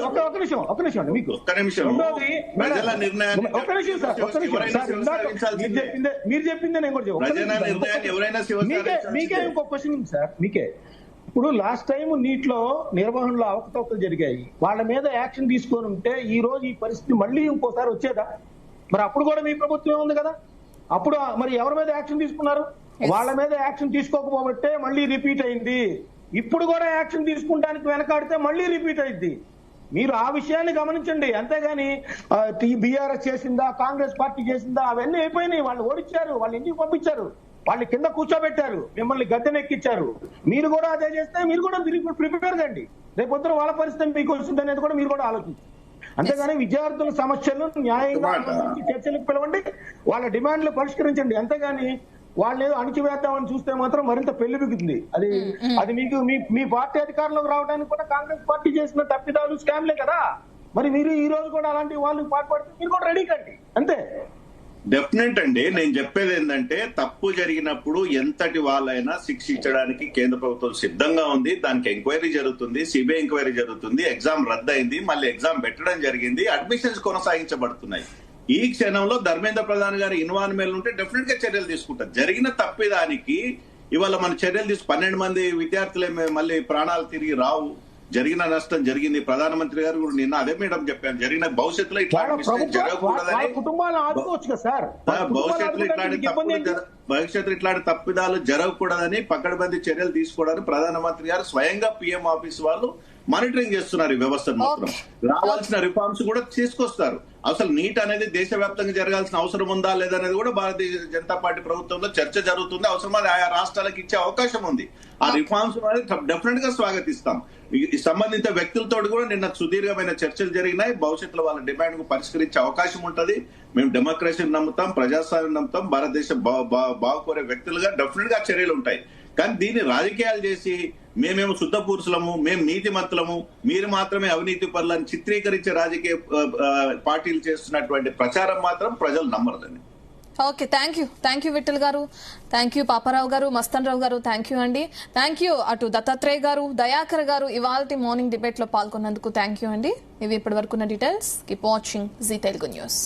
F: ఒక నిమిషం మీకు మీరు చెప్పిందే నేను కూడా మీకే ఇంకో క్వశ్చన్ సార్. మీకే ఇప్పుడు లాస్ట్ టైం నీటిలో నిర్వహణలో అవకతవకలు జరిగాయి, వాళ్ళ మీద యాక్షన్ తీసుకొని ఉంటే ఈ రోజు ఈ పరిస్థితి మళ్ళీ ఇంకోసారి వచ్చేదా? మరి అప్పుడు కూడా మీ ప్రభుత్వం ఉంది కదా, అప్పుడు మరి ఎవరి మీద యాక్షన్ తీసుకున్నారు? వాళ్ళ మీద యాక్షన్ తీసుకోకపోబట్టే మళ్ళీ రిపీట్ అయింది. ఇప్పుడు కూడా యాక్షన్ తీసుకుంటానికి వెనకాడితే మళ్ళీ రిపీట్ అయింది. మీరు ఆ విషయాన్ని గమనించండి. అంతేగాని బీఆర్ఎస్ చేసిందా, కాంగ్రెస్ పార్టీ చేసిందా, అవన్నీ అయిపోయినాయి. వాళ్ళు ఓడించారు, వాళ్ళు ఇంటికి పంపించారు, వాళ్ళు కింద కూర్చోబెట్టారు, మిమ్మల్ని గద్దెనెక్కించారు. మీరు కూడా అదే చేస్తే మీరు కూడా ప్రిపేర్ కండి. రేపొద్దున వాళ్ళ పరిస్థితి మీకు వస్తుంది అనేది కూడా మీరు కూడా ఆలోచించండి. అంతేగాని విద్యార్థుల సమస్యలు న్యాయంగా చర్చలకు పిలవండి, వాళ్ళ డిమాండ్లు పరిష్కరించండి. అంతేగాని వాళ్ళు ఏదో అణిచివేద్దామని చూస్తే మాత్రం మరింత పెళ్లిబిగుతుంది. అది మీకు మీ పార్టీ అధికారంలోకి రావడానికి కూడా కాంగ్రెస్ పార్టీ చేసిన తప్పిదాలు, స్కామ్లే కదా. మరి మీరు ఈ రోజు కూడా అలాంటి వాళ్ళు పాటుపడితే మీరు కూడా రెడీ కండి, అంతే.
B: డెఫినెట్ అండి. నేను చెప్పేది ఏంటంటే తప్పు జరిగినప్పుడు ఎంతటి వాళ్ళైనా శిక్షించడానికి కేంద్ర ప్రభుత్వం సిద్ధంగా ఉంది. దానికి ఎంక్వైరీ జరుగుతుంది, సిబిఐ ఎంక్వైరీ జరుగుతుంది. ఎగ్జామ్ రద్దయింది, మళ్ళీ ఎగ్జామ్ పెట్టడం జరిగింది, అడ్మిషన్స్ కొనసాగించబడుతున్నాయి. ఈ క్షణంలో ధర్మేంద్ర ప్రధాన్ గారి ఇన్వాల్వ్మెంట్ ఉంటే డెఫినెట్ గా చర్యలు తీసుకుంటారు. జరిగిన తప్పిదానికి ఇవాళ మన చర్యలు 12 మంది విద్యార్థులే మళ్ళీ ప్రాణాలు తిరిగి రావు. జరిగిన నష్టం జరిగింది. ప్రధానమంత్రి గారు కూడా నిన్న అదే మేడం చెప్పారు, జరిగిన భవిష్యత్తులో ఇట్లాంటి మిస్టేక్ జరగకూడదని, భవిష్యత్తులో ఇట్లాంటి తప్పిదాలు జరగకూడదని పకడ్బందీ చర్యలు తీసుకోవడానికి ప్రధానమంత్రి గారు స్వయంగా పిఎం ఆఫీస్ వాళ్ళు మానిటరింగ్ చేస్తున్నారు ఈ వ్యవస్థను. మొత్తం రావాల్సిన రిఫార్మ్స్ కూడా తీసుకొస్తారు. అసలు నీట్ అనేది దేశవ్యాప్తంగా జరగాల్సిన అవసరం ఉందా లేదనేది కూడా భారతీయ జనతా పార్టీ ప్రభుత్వంలో చర్చ జరుగుతుంది. అవసరమైతే ఆయా రాష్ట్రాలకు ఇచ్చే అవకాశం ఉంది. ఆ రిఫార్మ్స్ డెఫినెట్ గా స్వాగతిస్తాం. ఈ సంబంధిత వ్యక్తులతో కూడా నిన్న సుదీర్ఘమైన చర్చలు జరిగినాయి. భవిష్యత్తులో వాళ్ళ డిమాండ్ కు పరిష్కరించే అవకాశం ఉంటది. మేము డెమోక్రసీని నమ్ముతాం, ప్రజాస్వామ్యం నమ్ముతాం. భారతదేశం బాగుకోరే వ్యక్తులుగా డెఫినెట్ గా చర్యలు ఉంటాయి. కానీ దీన్ని రాజకీయాలు చేసి మేమేమో శుద్ధ పురుషులము, మేము నీతిమంతులము, మీరు మాత్రమే అవినీతి పరులని చిత్రీకరించే రాజకీయ పార్టీలు చేస్తున్నటువంటి ప్రచారం మాత్రం ప్రజలు నమ్మరుదండి.
A: ఓకే, థ్యాంక్ యూ విఠల్ గారు, థ్యాంక్ యూ పాపారావు గారు, మస్తన్ రావు గారు, థ్యాంక్ యూ అండి. థ్యాంక్ యూ అటు దత్తాత్రేయ గారు, దయాకర్ గారు ఇవాల్టి మార్నింగ్ డిబేట్ లో పాల్గొన్నందుకు థ్యాంక్ యూ అండి. ఇవి ఇప్పటి వరకున్న details. Keep watching Zee Telugu news.